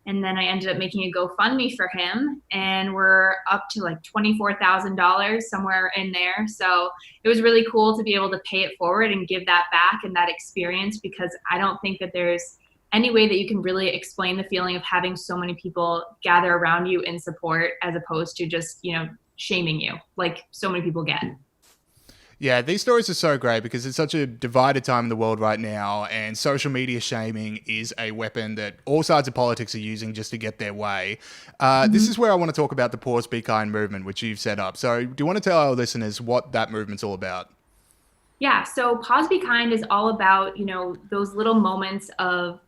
And then I ended up making a GoFundMe for him, and we're up to like $24,000, somewhere in there. So it was really cool to be able to pay it forward and give that back and that experience, because I don't think that there's any way that you can really explain the feeling of having so many people gather around you in support, as opposed to just, shaming you like so many people get. Yeah, these stories are so great because it's such a divided time in the world right now, and social media shaming is a weapon that all sides of politics are using just to get their way. This is where I want to talk about the Pause Be Kind movement, which you've set up. So do you want to tell our listeners what that movement's all about? Yeah, so Pause Be Kind is all about, those little moments of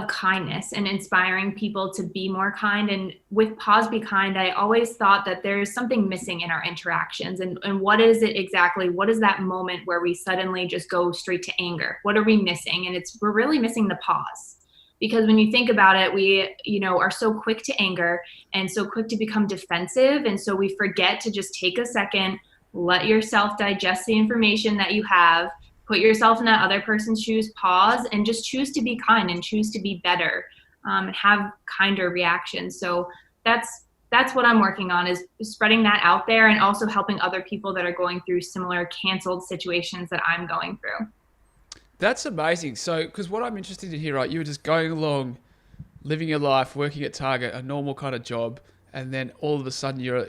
kindness and inspiring people to be more kind. And with Pause Be Kind, I always thought that there's something missing in our interactions. And what is it exactly? What is that moment where we suddenly just go straight to anger? What are we missing? And we're really missing the pause. Because when you think about it, we, are so quick to anger and so quick to become defensive. And so we forget to just take a second, let yourself digest the information that you have, put yourself in that other person's shoes, pause, and just choose to be kind and choose to be better, and have kinder reactions. So that's what I'm working on, is spreading that out there, and also helping other people that are going through similar canceled situations that I'm going through. That's amazing. So, because what I'm interested in here, right, you were just going along, living your life, working at Target, a normal kind of job, and then all of a sudden you're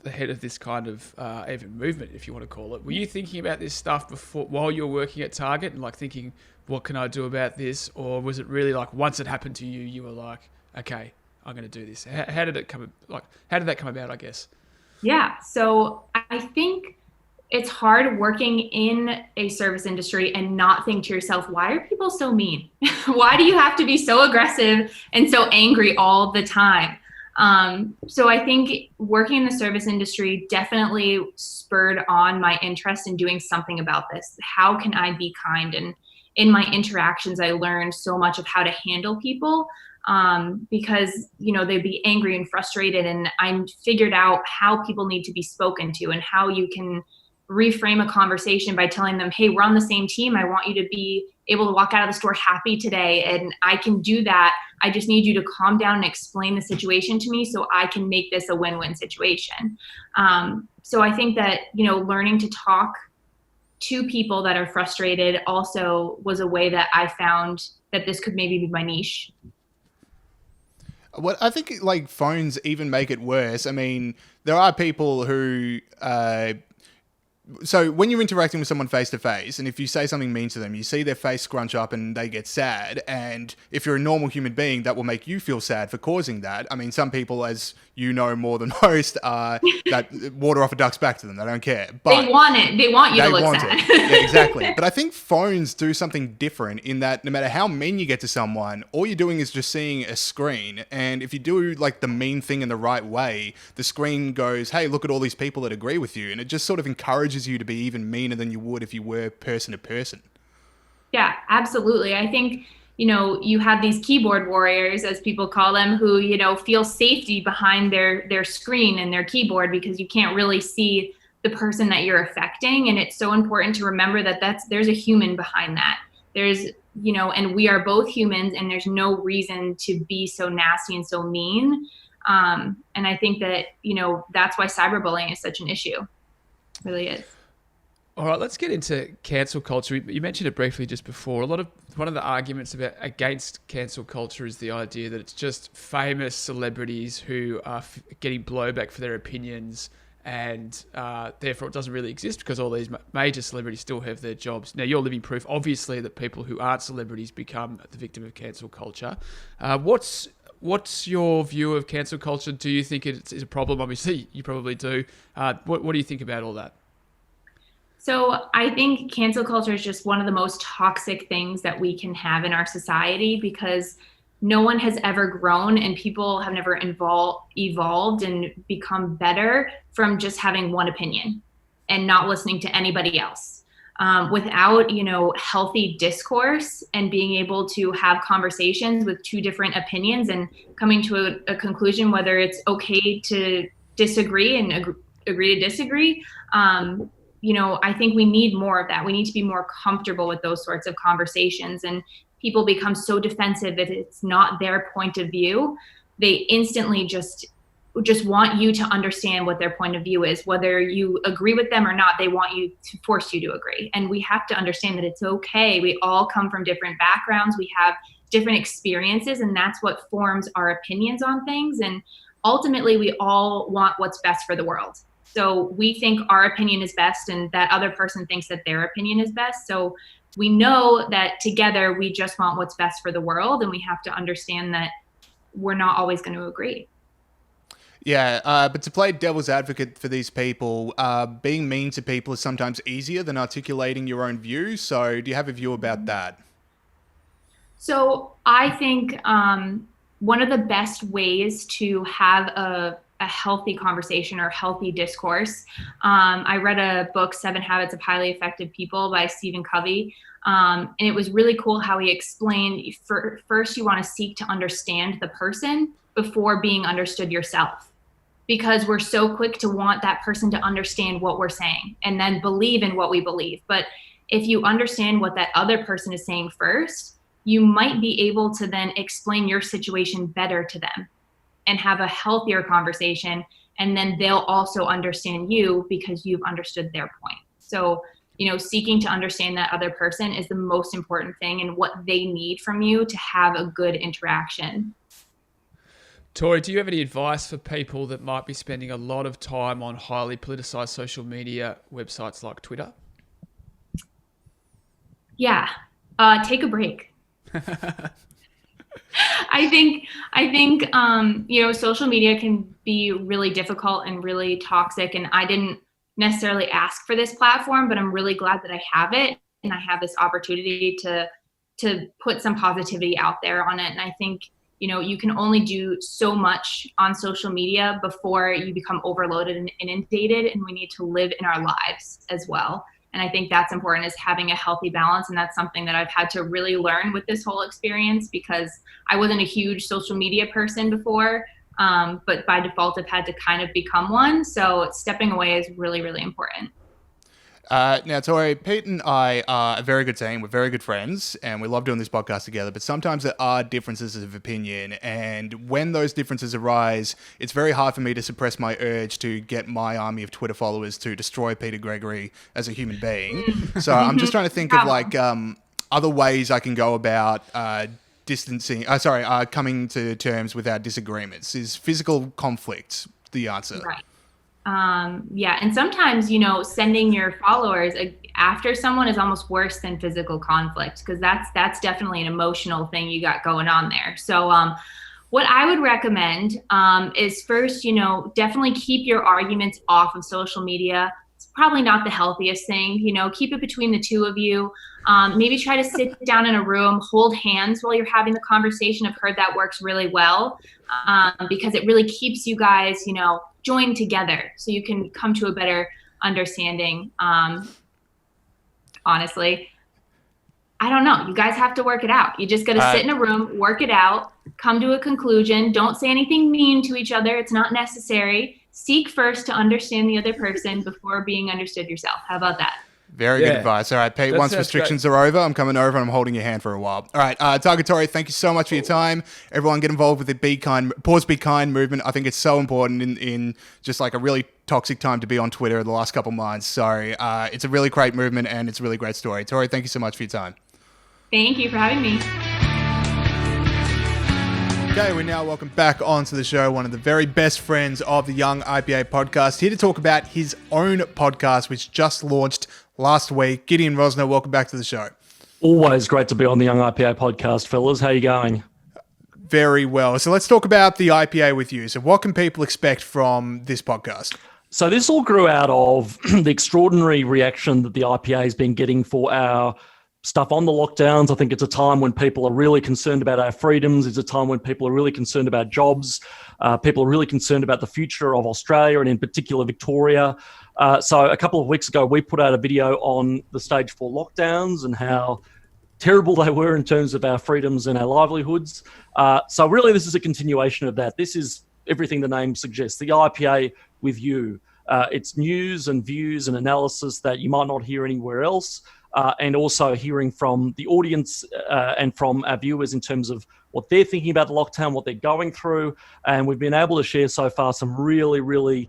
the head of this kind of even movement, if you want to call it. Were you thinking about this stuff before, while you were working at Target, and like thinking, what can I do about this? Or was it really like once it happened to you, you were like, okay, I'm going to do this? How did that come about, I guess? Yeah. So I think it's hard working in a service industry and not think to yourself, why are people so mean? Why do you have to be so aggressive and so angry all the time? So I think working in the service industry definitely spurred on my interest in doing something about this. How can I be kind? And in my interactions, I learned so much of how to handle people, because, they'd be angry and frustrated. And I figured out how people need to be spoken to and how you can reframe a conversation by telling them, hey, we're on the same team. I want you to be able to walk out of the store happy today. And I can do that. I just need you to calm down and explain the situation to me so I can make this a win-win situation. So I think that, learning to talk to people that are frustrated also was a way that I found that this could maybe be my niche. What I think, like, phones even make it worse. I mean, there are people who so when you're interacting with someone face to face, and if you say something mean to them, you see their face scrunch up and they get sad. And if you're a normal human being, that will make you feel sad for causing that. I mean, some people, as you know more than most, that water off a duck's back to them. They don't care. But they want it. They want you to look sad. Yeah, exactly. But I think phones do something different in that no matter how mean you get to someone, all you're doing is just seeing a screen. And if you do like the mean thing in the right way, the screen goes, hey, look at all these people that agree with you. And it just sort of encourages you to be even meaner than you would if you were person to person. Yeah, absolutely. I think, you have these keyboard warriors, as people call them, who, feel safety behind their screen and their keyboard because you can't really see the person that you're affecting. And it's so important to remember that there's a human behind that. There's, and we are both humans, and there's no reason to be so nasty and so mean. And I think that, that's why cyberbullying is such an issue. It really is. All right, let's get into cancel culture. You mentioned it briefly just before. One of the arguments against cancel culture is the idea that it's just famous celebrities who are getting blowback for their opinions, and therefore it doesn't really exist because all these major celebrities still have their jobs. Now, you're living proof, obviously, that people who aren't celebrities become the victim of cancel culture. What's your view of cancel culture? Do you think it's a problem? Obviously, you probably do. What do you think about all that? So I think cancel culture is just one of the most toxic things that we can have in our society because no one has ever grown and people have never evolved and become better from just having one opinion and not listening to anybody else. Without, healthy discourse and being able to have conversations with two different opinions and coming to a conclusion whether it's okay to disagree and agree to disagree, I think we need more of that. We need to be more comfortable with those sorts of conversations, and people become so defensive if it's not their point of view. They instantly just want you to understand what their point of view is. Whether you agree with them or not, they want you to force you to agree. And we have to understand that it's okay. We all come from different backgrounds. We have different experiences, and that's what forms our opinions on things. And ultimately, we all want what's best for the world. So we think our opinion is best and that other person thinks that their opinion is best. So we know that together we just want what's best for the world, and we have to understand that we're not always going to agree. Yeah, but to play devil's advocate for these people, being mean to people is sometimes easier than articulating your own views. So do you have a view about that? So I think one of the best ways to have a healthy conversation or healthy discourse. I read a book, 7 Habits of Highly Effective People by Stephen Covey. And it was really cool how he explained, first you want to seek to understand the person before being understood yourself. Because we're so quick to want that person to understand what we're saying and then believe in what we believe. But if you understand what that other person is saying first, you might be able to then explain your situation better to them and have a healthier conversation. And then they'll also understand you because you've understood their point. So, seeking to understand that other person is the most important thing and what they need from you to have a good interaction. Tori, do you have any advice for people that might be spending a lot of time on highly politicized social media websites like Twitter? Yeah, take a break. I think social media can be really difficult and really toxic, and I didn't necessarily ask for this platform, but I'm really glad that I have it and I have this opportunity to put some positivity out there on it. And I think you can only do so much on social media before you become overloaded and inundated, and we need to live in our lives as well. And I think that's important, is having a healthy balance. And that's something that I've had to really learn with this whole experience, because I wasn't a huge social media person before, but by default I've had to kind of become one. So stepping away is really, really important. Now, Tori, Pete and I are a very good team. We're very good friends, and we love doing this podcast together. But sometimes there are differences of opinion, and when those differences arise, it's very hard for me to suppress my urge to get my army of Twitter followers to destroy Peter Gregory as a human being. So I'm just trying to think of other ways I can go about coming to terms with our disagreements. Is physical conflict the answer? Right. And sometimes, sending your followers after someone is almost worse than physical conflict, because that's definitely an emotional thing you got going on there. So what I would recommend is first, definitely keep your arguments off of social media. It's probably not the healthiest thing, keep it between the two of you. Maybe try to sit down in a room, hold hands while you're having the conversation. I've heard that works really well because it really keeps you guys, joined together so you can come to a better understanding. Honestly, I don't know. You guys have to work it out. You just got to sit in a room, work it out, come to a conclusion. Don't say anything mean to each other. It's not necessary. Seek first to understand the other person before being understood yourself. How about that? Very good advice. All right, Pete, once restrictions are over, I'm coming over and I'm holding your hand for a while. All right, Target Tori, thank you so much for your time. Everyone get involved with the Pause Be Kind movement. I think it's so important in just like a really toxic time to be on Twitter the last couple of months. So it's a really great movement and it's a really great story. Tori, thank you so much for your time. Thank you for having me. Okay, we now welcome back onto the show one of the very best friends of the Young IPA podcast, here to talk about his own podcast, which just launched last week. Gideon Rozner, welcome back to the show. Always great to be on the Young IPA podcast, fellas. How you going? Very well. So let's talk about the IPA with you. So what can people expect from this podcast? So this all grew out of the extraordinary reaction that the IPA has been getting for our stuff on the lockdowns. I think it's a time when people are really concerned about our freedoms. It's a time when people are really concerned about jobs. People are really concerned about the future of Australia and in particular Victoria. So a couple of weeks ago, we put out a video on the stage 4 lockdowns and how terrible they were in terms of our freedoms and our livelihoods. So really, this is a continuation of that. This is everything the name suggests, the IPA with you. It's news and views and analysis that you might not hear anywhere else. And also hearing from the audience and from our viewers in terms of what they're thinking about the lockdown, what they're going through. And we've been able to share so far some really, really,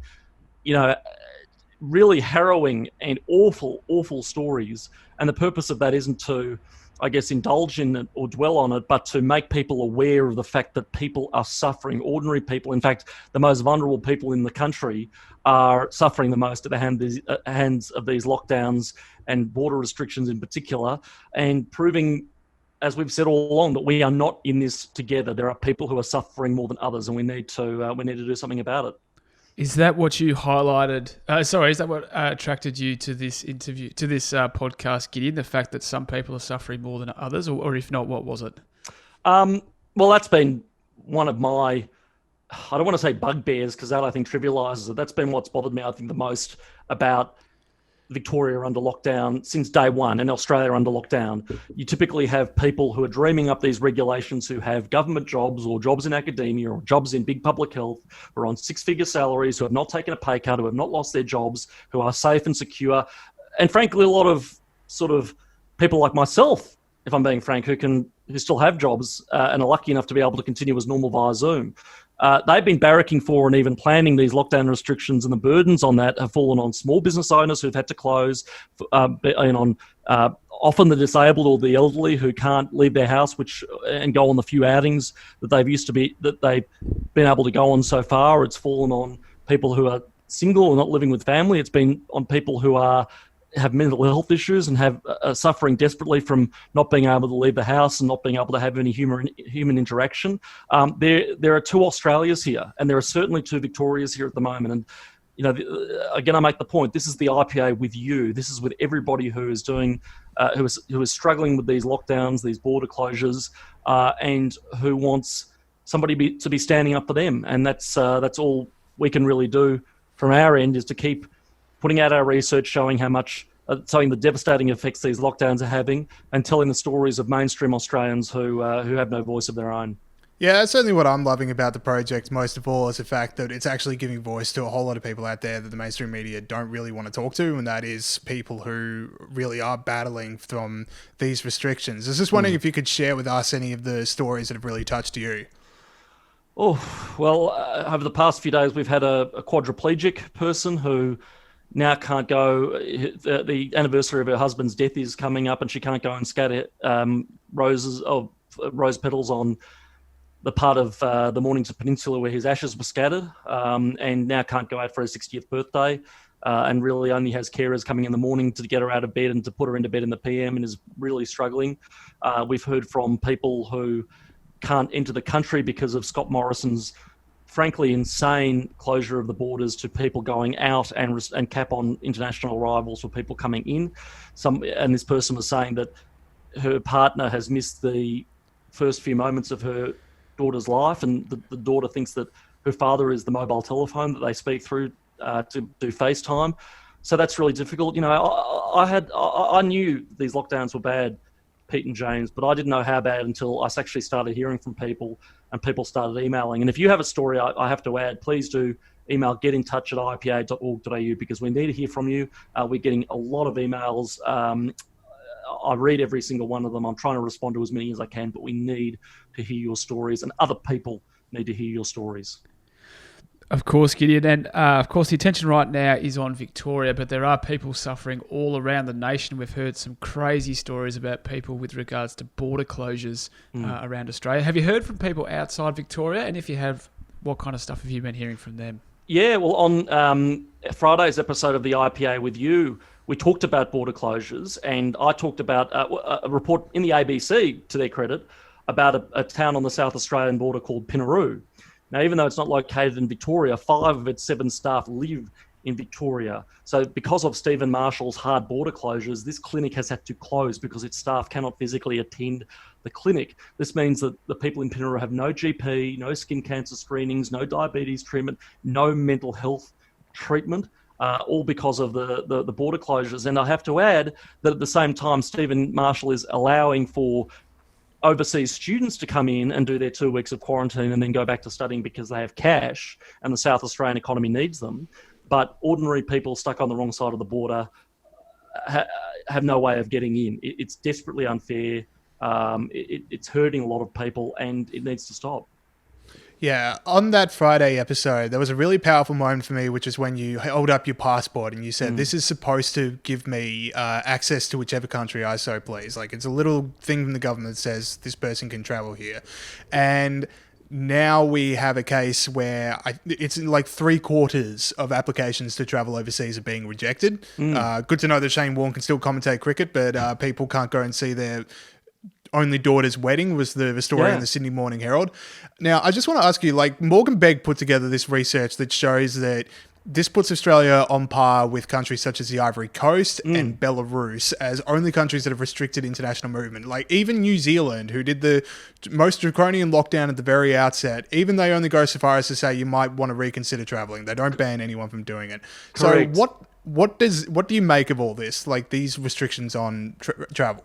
really harrowing and awful stories. And the purpose of that isn't to, I guess, indulge in it or dwell on it, but to make people aware of the fact that people are suffering. Ordinary people, in fact, the most vulnerable people in the country, are suffering the most at the hands of these lockdowns and border restrictions in particular, and proving, as we've said all along, that we are not in this together. There are people who are suffering more than others, and we need to do something about it. Is that what you highlighted? Is that what attracted you to this interview, to this podcast, Gideon? The fact that some people are suffering more than others, or if not, what was it? Well, that's been one of my, I don't want to say bugbears because that I think trivialises it. That's been what's bothered me, I think, the most about Victoria under lockdown since day one and Australia under lockdown. You typically have people who are dreaming up these regulations who have government jobs or jobs in academia or jobs in big public health, who are on 6-figure salaries, who have not taken a pay cut, who have not lost their jobs, who are safe and secure. And frankly, a lot of sort of people like myself, if I'm being frank, who still have jobs and are lucky enough to be able to continue as normal via Zoom. They've been barracking for and even planning these lockdown restrictions, and the burdens on that have fallen on small business owners who've had to close, and on often the disabled or the elderly who can't leave their house, and go on the few outings that they've been able to go on so far. It's fallen on people who are single or not living with family. It's been on people who have mental health issues and are suffering desperately from not being able to leave the house and not being able to have any human interaction. There are 2 Australias here, and there are certainly 2 Victorias here at the moment. And again, I make the point: this is the IPA with you. This is with everybody who is doing, who is struggling with these lockdowns, these border closures, and who wants somebody to be standing up for them. And that's all we can really do from our end, is to keep putting out our research showing the devastating effects these lockdowns are having, and telling the stories of mainstream Australians who have no voice of their own. Yeah, that's certainly what I'm loving about the project most of all, is the fact that it's actually giving voice to a whole lot of people out there that the mainstream media don't really want to talk to, and that is people who really are battling from these restrictions. I was just wondering if you could share with us any of the stories that have really touched you. Oh, well, over the past few days, we've had a quadriplegic person who now can't go. The anniversary of her husband's death is coming up, and she can't go and scatter rose petals on the part of the Mornington Peninsula where his ashes were scattered, and now can't go out for his 60th birthday, and really only has carers coming in the morning to get her out of bed and to put her into bed in the PM, and is really struggling. We've heard from people who can't enter the country because of Scott Morrison's frankly insane closure of the borders to people going out and cap on international arrivals for people coming in. And this person was saying that her partner has missed the first few moments of her daughter's life, and the daughter thinks that her father is the mobile telephone that they speak through to do FaceTime. So that's really difficult. You know, I knew these lockdowns were bad, Pete and James, but I didn't know how bad until I actually started hearing from people, and people started emailing. And if you have a story, I have to add, please do email getintouch@ipa.org.au, because we need to hear from you. We're getting a lot of emails. I read every single one of them. I'm trying to respond to as many as I can, but we need to hear your stories, and other people need to hear your stories. Of course, Gideon. And of course, the attention right now is on Victoria, but there are people suffering all around the nation. We've heard some crazy stories about people with regards to border closures around Australia. Have you heard from people outside Victoria? And if you have, what kind of stuff have you been hearing from them? Yeah, well, on Friday's episode of the IPA With You, we talked about border closures, and I talked about a report in the ABC, to their credit, about a town on the South Australian border called Pinaroo. Now, even though it's not located in Victoria, 5 of its 7 staff live in Victoria. So because of Stephen Marshall's hard border closures, this clinic has had to close because its staff cannot physically attend the clinic. This means that the people in Pinaroo have no GP, no skin cancer screenings, no diabetes treatment, no mental health treatment, all because of the border closures. And I have to add that at the same time, Stephen Marshall is allowing for overseas students to come in and do their 2 weeks of quarantine and then go back to studying because they have cash and the South Australian economy needs them. But ordinary people stuck on the wrong side of the border have no way of getting in. It's desperately unfair. It's hurting a lot of people, and it needs to stop. Yeah, on that Friday episode, there was a really powerful moment for me, which is when you held up your passport and you said, this is supposed to give me access to whichever country I so please. Like, it's a little thing from the government that says this person can travel here. And now we have a case where it's like 3/4 of applications to travel overseas are being rejected. Good to know that Shane Warne can still commentate cricket, but people can't go and see their only daughter's wedding, was the story in the Sydney Morning Herald. Now, I just want to ask you, like, Morgan Begg put together this research that shows that this puts Australia on par with countries such as the Ivory Coast and Belarus as only countries that have restricted international movement. Like, even New Zealand, who did the most draconian lockdown at the very outset, even they only go so far as to say you might want to reconsider traveling. They don't ban anyone from doing it. Correct. So what do you make of all this, like these restrictions on travel?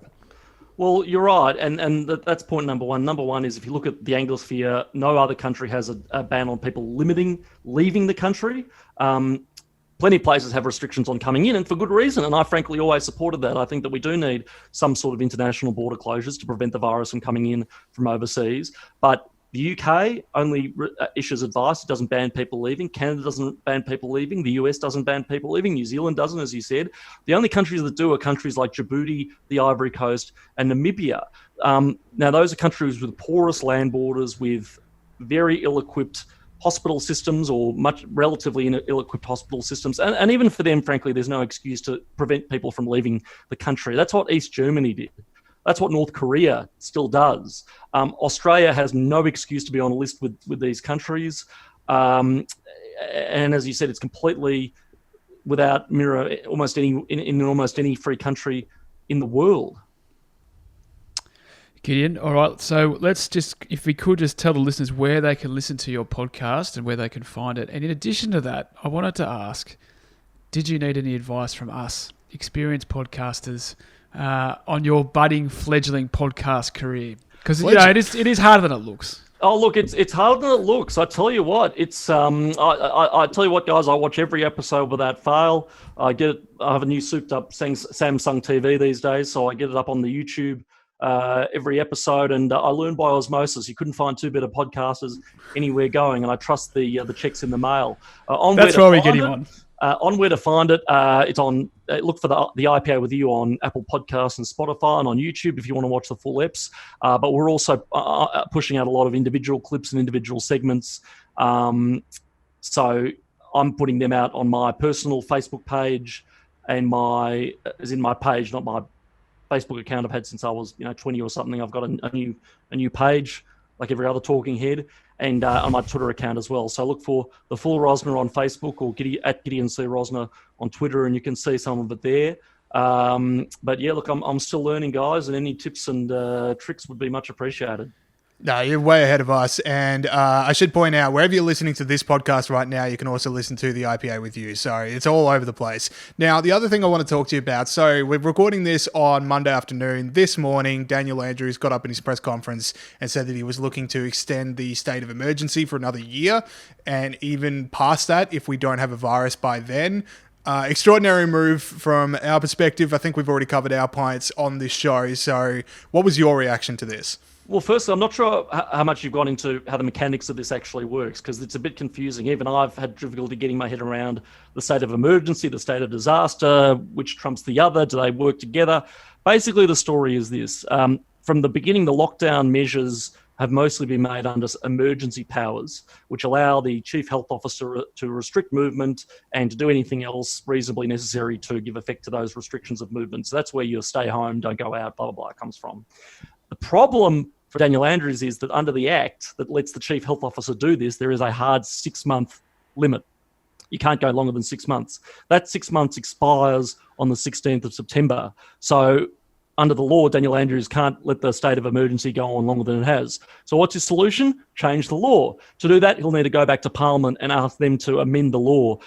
Well, you're right, and that's point number one. Number one is, if you look at the Anglosphere, no other country has a ban on people leaving the country. Plenty of places have restrictions on coming in, and for good reason, and I frankly always supported that. I think that we do need some sort of international border closures to prevent the virus from coming in from overseas. But the UK only issues advice. It doesn't ban people leaving. Canada doesn't ban people leaving. The US doesn't ban people leaving. New Zealand doesn't, as you said. The only countries that do are countries like Djibouti, the Ivory Coast, and Namibia. Now, those are countries with porous land borders, with very ill-equipped hospital systems, or relatively ill-equipped hospital systems. And even for them, frankly, there's no excuse to prevent people from leaving the country. That's what East Germany did. That's what North Korea still does. Australia has no excuse to be on a list with these countries. And as you said, it's completely without mirror in almost any free country in the world. Gideon, all right, so let's just, if we could just tell the listeners where they can listen to your podcast and where they can find it. And in addition to that, I wanted to ask, did you need any advice from us, experienced podcasters, on your budding, fledgling podcast career? Because it is harder than it looks. Oh, look, it's harder than it looks. I tell you what, it's I tell you what, guys. I watch every episode without fail. I have a new souped-up Samsung TV these days, so I get it up on the YouTube every episode, and I learned by osmosis. You couldn't find two better podcasters anywhere going, and I trust the checks in the mail. That's why we get him on. On where to find it, it's on. Look for the IPA With You on Apple Podcasts and Spotify, and on YouTube if you want to watch the full eps. But we're also pushing out a lot of individual clips and individual segments. So I'm putting them out on my personal Facebook page and my page, not my Facebook account I've had since I was 20 or something. I've got a new page like every other talking head, and on my Twitter account as well. So look for the full Rozner on Facebook, or at Gideon C. Rozner on Twitter, and you can see some of it there. But yeah, look, I'm still learning, guys, and any tips and tricks would be much appreciated. No, you're way ahead of us. And I should point out, wherever you're listening to this podcast right now, you can also listen to the IPA With You. So it's all over the place. Now, the other thing I want to talk to you about, so we're recording this on Monday afternoon. This morning, Daniel Andrews got up in his press conference and said that he was looking to extend the state of emergency for another year, and even past that if we don't have a virus by then. Extraordinary move from our perspective. I think we've already covered our points on this show. So what was your reaction to this? Well, firstly, I'm not sure how much you've gone into how the mechanics of this actually works, because it's a bit confusing. Even I've had difficulty getting my head around the state of emergency, the state of disaster, which trumps the other. Do they work together? Basically, the story is this. From the beginning, the lockdown measures have mostly been made under emergency powers, which allow the chief health officer to restrict movement and to do anything else reasonably necessary to give effect to those restrictions of movement. So that's where your stay home, don't go out, blah, blah, blah comes from. The problem for Daniel Andrews is that under the Act that lets the chief health officer do this, there is a hard 6-month limit. You can't go longer than 6 months. That 6 months expires on the 16th of September. So under the law, Daniel Andrews can't let the state of emergency go on longer than it has. So what's his solution? Change the law. To do that, he'll need to go back to Parliament and ask them to amend the law.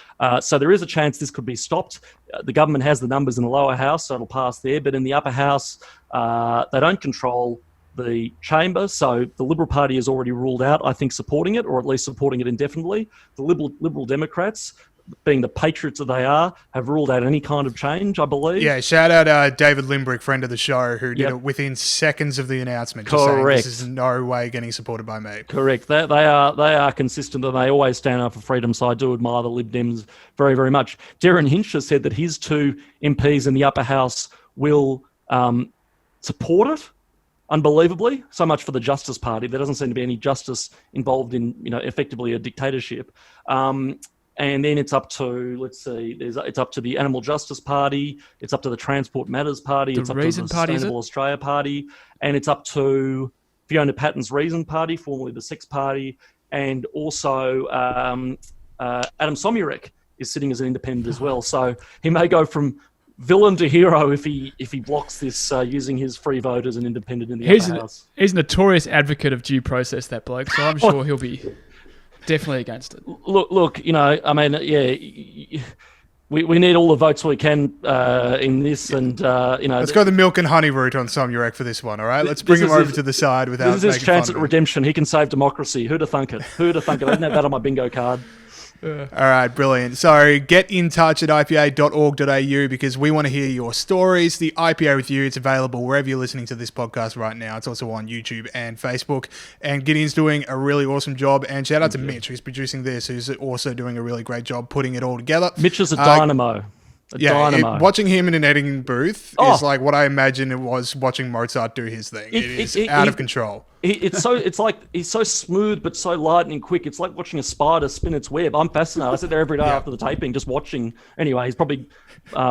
So there is a chance this could be stopped. The government has the numbers in the lower house, so it'll pass there. But in the upper house, they don't control the chamber. So the Liberal Party has already ruled out, I think, supporting it, or at least supporting it indefinitely. The Liberal Democrats, being the patriots that they are, have ruled out any kind of change, I believe. Yeah, shout out David Limbrick, friend of the show, who did it within seconds of the announcement. Just saying, this is no way getting supported by me. Correct. They are consistent, and they always stand up for freedom, so I do admire the Lib Dems very, very much. Darren Hinch has said that his 2 MPs in the upper house will support it, unbelievably. So much for the Justice Party. There doesn't seem to be any justice involved in, effectively a dictatorship. And then it's up to, it's up to the Animal Justice Party, it's up to the Transport Matters Party, it's up to the Sustainable Australia Party, and it's up to Fiona Patton's Reason Party, formerly the Sex Party, and also Adam Somyurek is sitting as an independent as well. So he may go from villain to hero if he blocks this using his free vote as an independent in the upper house. He's a notorious advocate of due process, that bloke, so I'm sure he'll be definitely against it. Look, we need all the votes we can in this, and let's go the milk and honey route on Somyurek for this one. All right, let's bring him over to the side without. This is his chance at redemption. He can save democracy. Who'd have thunk it? Who'd have thunk it? I didn't have that on my bingo card. All right, brilliant. So get in touch at ipa.org.au because we want to hear your stories. The IPA With You, it's available wherever you're listening to this podcast right now. It's also on YouTube and Facebook. And Gideon's doing a really awesome job. And shout out to Mitch, who's producing this, who's also doing a really great job putting it all together. Mitch is a dynamo. Watching him in an editing booth is like what I imagine it was watching Mozart do his thing. It is out of control. It's like he's so smooth but so lightning quick. It's like watching a spider spin its web. I'm fascinated. I sit there every day after the taping just watching. Anyway, he's probably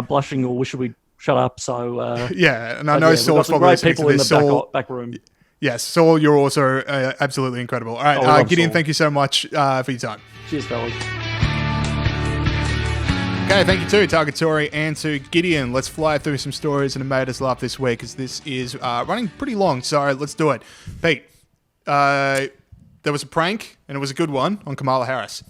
blushing or wishing we'd shut up. So and I know Saul's probably great people in the back room. Yes, Saul, you're also absolutely incredible. All right, Gideon, thank you so much for your time. Cheers, fellas. Okay, thank you to Target Tori and to Gideon. Let's fly through some stories that have made us laugh this week because this is running pretty long, so let's do it. Pete, there was a prank, and it was a good one, on Kamala Harris.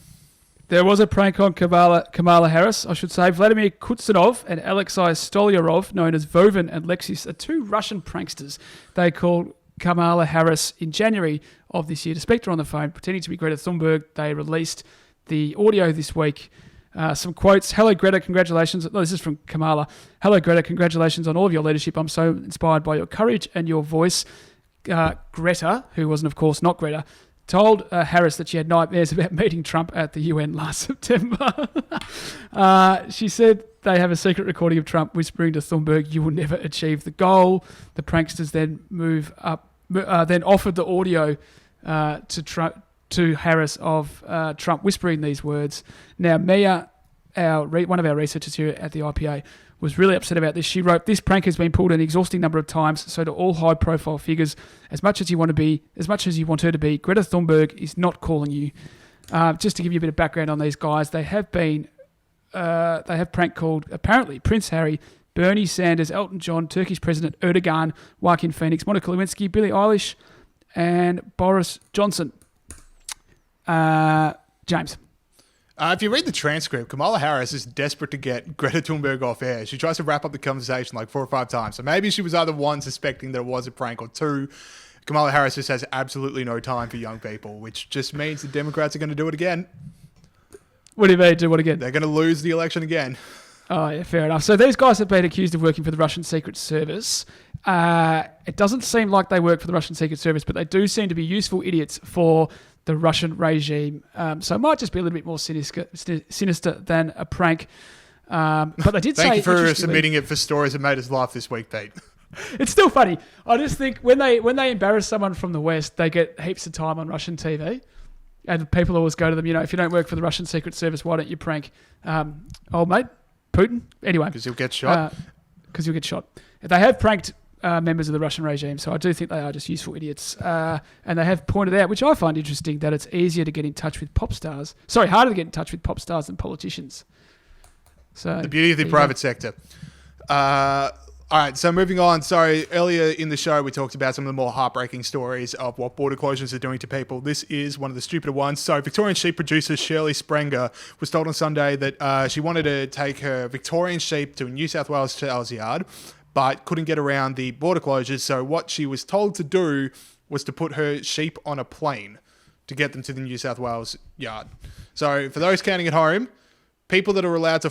There was a prank on Kamala Harris, I should say. Vladimir Kutsunov and Alexei Stolyarov, known as Vovin and Lexis, are 2 Russian pranksters. They call Kamala Harris in January of this year to speak to her on the phone, pretending to be Greta Thunberg. They released the audio this week. Some quotes. Hello, Greta, congratulations. No, this is from Kamala. Hello, Greta, congratulations on all of your leadership. I'm so inspired by your courage and your voice. Greta, who wasn't, of course, not Greta, told Harris that she had nightmares about meeting Trump at the UN last September. She said they have a secret recording of Trump whispering to Thunberg, "You will never achieve the goal." The pranksters then then offered the audio to Harris of Trump whispering these words. Now, Mia, one of our researchers here at the IPA, was really upset about this. She wrote, "This prank has been pulled an exhausting number of times, so to all high-profile figures, as much as you want her to be, Greta Thunberg is not calling you." Just to give you a bit of background on these guys, they have prank called, apparently, Prince Harry, Bernie Sanders, Elton John, Turkish President Erdogan, Joaquin Phoenix, Monica Lewinsky, Billie Eilish, and Boris Johnson. James. If you read the transcript, Kamala Harris is desperate to get Greta Thunberg off air. She tries to wrap up the conversation like 4 or 5 times. So maybe she was either one, suspecting that it was a prank, or 2, Kamala Harris just has absolutely no time for young people, which just means the Democrats are going to do it again. What do you mean do what again? They're going to lose the election again. Oh, yeah, fair enough. So these guys have been accused of working for the Russian Secret Service. It doesn't seem like they work for the Russian Secret Service, but they do seem to be useful idiots for the Russian regime. So it might just be a little bit more sinister than a prank. But they did say... Thank you for submitting it for stories that made us laugh this week, Pete. It's still funny. I just think when they embarrass someone from the West, they get heaps of time on Russian TV. And people always go to them, if you don't work for the Russian Secret Service, why don't you prank old mate Putin? Anyway. Because you'll get shot. They have pranked members of the Russian regime, so I do think they are just useful idiots. And they have pointed out, which I find interesting, that it's easier to get in touch with harder to get in touch with pop stars than politicians. So the beauty of the private sector. All right, so moving on. Sorry, earlier in the show, we talked about some of the more heartbreaking stories of what border closures are doing to people. This is one of the stupider ones. So Victorian sheep producer Shirley Sprenger was told on Sunday that she wanted to take her Victorian sheep to a New South Wales sales yard, but couldn't get around the border closures. So what she was told to do was to put her sheep on a plane to get them to the New South Wales yard. So for those counting at home, things that are allowed to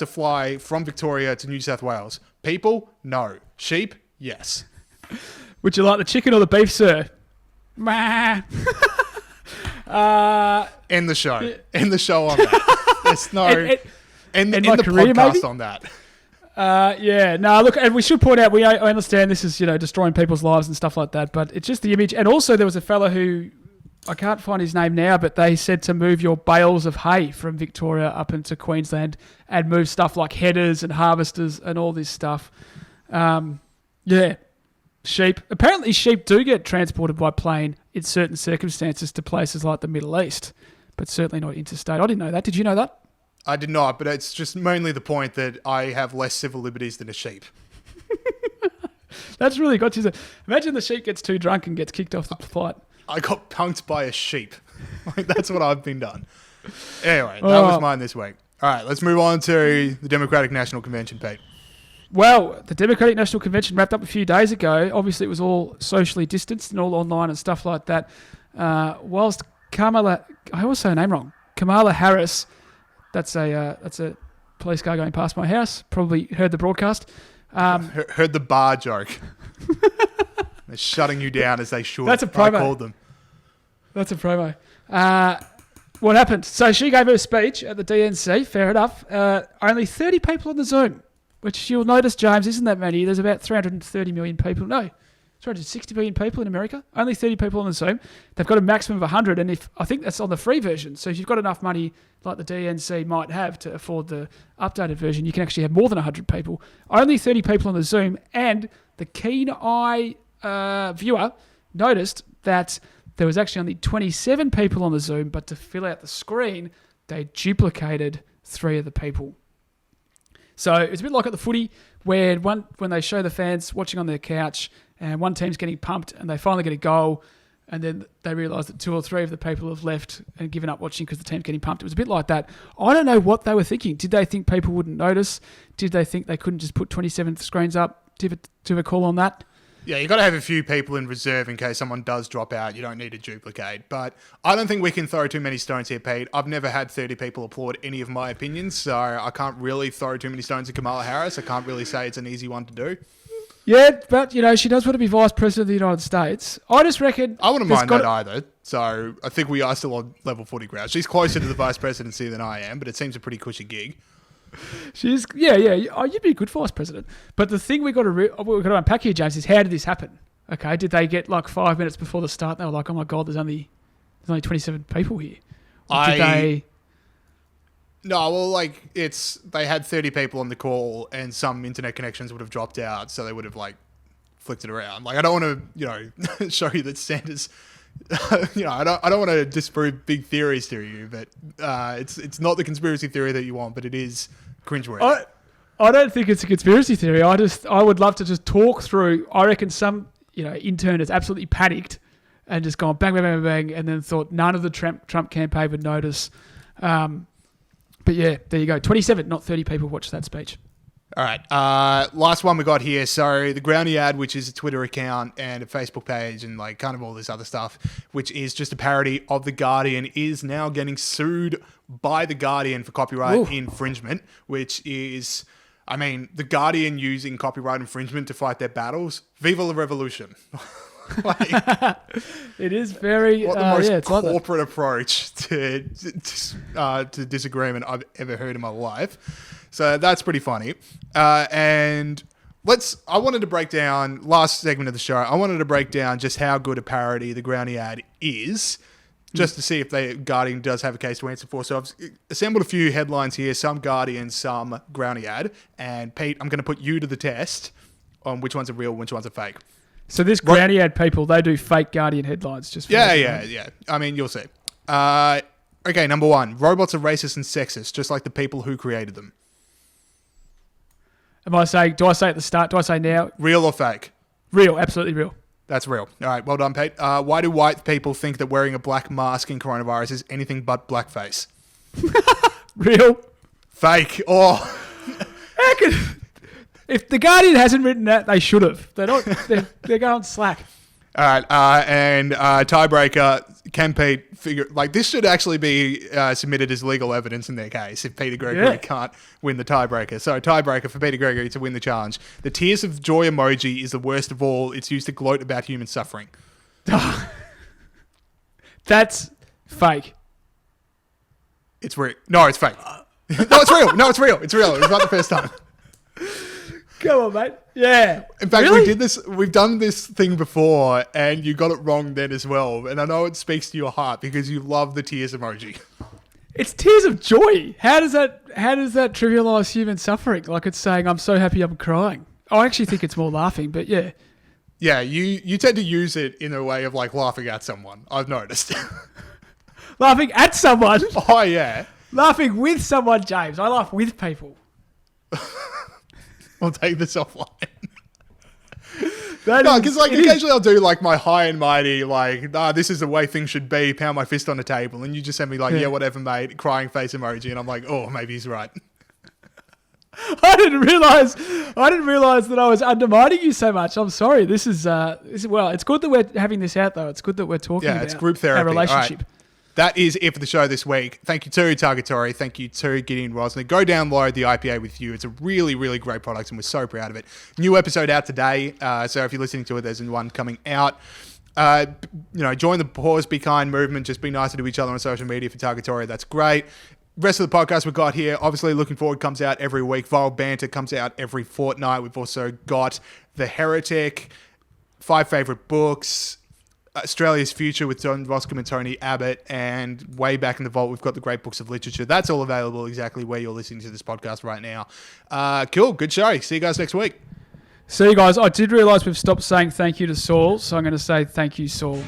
fly from Victoria to New South Wales. People, no. Sheep, yes. Would you like the chicken or the beef, sir? End the show. End the show on that. There's no... End the career, podcast maybe? on that. Look, and we should point out, I understand this is, destroying people's lives and stuff like that, but it's just the image. And also there was a fella who... I can't find his name now, but they said to move your bales of hay from Victoria up into Queensland and move stuff like headers and harvesters and all this stuff. Sheep. Apparently sheep do get transported by plane in certain circumstances to places like the Middle East, but certainly not interstate. I didn't know that. Did you know that? I did not, but it's just mainly the point that I have less civil liberties than a sheep. That's really got you. Imagine the sheep gets too drunk and gets kicked off the flight. I got punked by a sheep. That's what I've been done. Anyway, that was mine this week. All right, let's move on to the Democratic National Convention, Pete. Well, the Democratic National Convention wrapped up a few days ago. Obviously, it was all socially distanced and all online and stuff like that. Whilst Kamala, I always say her name wrong. Kamala Harris, that's a police car going past my house. Probably heard the broadcast. Heard the bar joke. They're shutting you down as they should. That's a promo. I called them. That's a promo. What happened? So she gave her speech at the DNC. Fair enough. Only 30 people on the Zoom, which you'll notice, James, isn't that many. There's about 330 million people. No, 360 million people in America. Only 30 people on the Zoom. They've got a maximum of 100, and I think that's on the free version. So if you've got enough money, like the DNC might have, to afford the updated version, you can actually have more than 100 people. Only 30 people on the Zoom, and the keen eye viewer noticed that there was actually only 27 people on the Zoom, but to fill out the screen, they duplicated 3 of the people. So it's a bit like at the footy, where when they show the fans watching on their couch, and one team's getting pumped, and they finally get a goal, and then they realise that 2 or 3 of the people have left and given up watching because the team's getting pumped. It was a bit like that. I don't know what they were thinking. Did they think people wouldn't notice? Did they think they couldn't just put 27 screens up? Do you have a call on that? Yeah, you got to have a few people in reserve in case someone does drop out. You don't need to duplicate. But I don't think we can throw too many stones here, Pete. I've never had 30 people applaud any of my opinions, so I can't really throw too many stones at Kamala Harris. I can't really say it's an easy one to do. Yeah, but, she does want to be Vice President of the United States. I just reckon... I wouldn't mind that either. So I think we are still on level footy ground. She's closer to the Vice Presidency than I am, but it seems a pretty cushy gig. She's Oh, you'd be a good vice president. But the thing we've got to unpack here, James, is how did this happen? Okay, did they get like 5 minutes before the start? They were like, "Oh my god, there's only 27 people here." No, well, they had 30 people on the call, and some internet connections would have dropped out, so they would have flicked it around. I don't want to show you that Santa's. I don't want to disprove big theories to you, but it's not the conspiracy theory that you want, but it is cringeworthy. I don't think it's a conspiracy theory. I would love to just talk through. I reckon some intern has absolutely panicked and just gone bang, bang, bang, bang, and then thought none of the Trump campaign would notice. But yeah, there you go. 27, not 30 people watched that speech. All right. Last one we got here. So the Groundy ad, which is a Twitter account and a Facebook page and kind of all this other stuff, which is just a parody of The Guardian, is now getting sued by The Guardian for copyright infringement, which is, The Guardian using copyright infringement to fight their battles. Viva la revolution. It is very what the most corporate approach to disagreement I've ever heard in my life. So that's pretty funny. And I wanted to break down, last segment of the show, I wanted to break down just how good a parody the Groundy ad is, just to see if the Guardian does have a case to answer for. So I've assembled a few headlines here, some Guardian, some Groundy ad. And Pete, I'm going to put you to the test on which ones are real, which ones are fake. So this Groundy ad people, they do fake Guardian headlines. Just for Yeah. You'll see. Okay, number one, robots are racist and sexist, just like the people who created them. Do I say at the start? Do I say now? Real or fake? Real, absolutely real. That's real. All right, well done, Pete. Why do white people think that wearing a black mask in coronavirus is anything but blackface? Real. Fake. Oh. If the Guardian hasn't written that, they should have. They're not. They're going slack. All right, and tiebreaker. Can Pete figure this should actually be submitted as legal evidence in their case if Peter Gregory can't win the tiebreaker. So tiebreaker for Peter Gregory to win the challenge. The tears of joy emoji is the worst of all. It's used to gloat about human suffering. That's fake. It's real. No, it's fake. No, it's real. No, it's real. It's real. It was not the first time. Come on, mate. Yeah. In fact, really? we've done this thing before and you got it wrong then as well. And I know it speaks to your heart because you love the tears emoji. It's tears of joy. How does that trivialize human suffering? Like it's saying, I'm so happy I'm crying. I actually think it's more laughing, but yeah. Yeah, you tend to use it in a way of laughing at someone. I've noticed. Laughing at someone? Oh, yeah. Laughing with someone, James. I laugh with people. We'll take this offline. Because occasionally I'll do my high and mighty, this is the way things should be, pound my fist on the table, and you just send me yeah, whatever, mate, crying face emoji, and I'm like, oh, maybe he's right. I didn't realize that I was undermining you so much. I'm sorry. This is it's good that we're having this out though. It's good that we're talking about it's group therapy. Our relationship. Right. That is it for the show this week. Thank you to Target Tori. Thank you to Gideon Rozner. Go download the IPA With You. It's a really, really great product and we're so proud of it. New episode out today. So if you're listening to it, there's one coming out. Join the Pause Be Kind movement. Just be nicer to each other on social media for Target Tori. That's great. Rest of the podcast we've got here, obviously Looking Forward comes out every week. Viral Banter comes out every fortnight. We've also got The Heretic, 5 Favourite Books, Australia's Future with John Roscombe and Tony Abbott, and way back in the vault, we've got the Great Books of Literature. That's all available exactly where you're listening to this podcast right now. Cool, good show. See you guys next week. See you guys. I did realise we've stopped saying thank you to Saul, so I'm going to say thank you, Saul.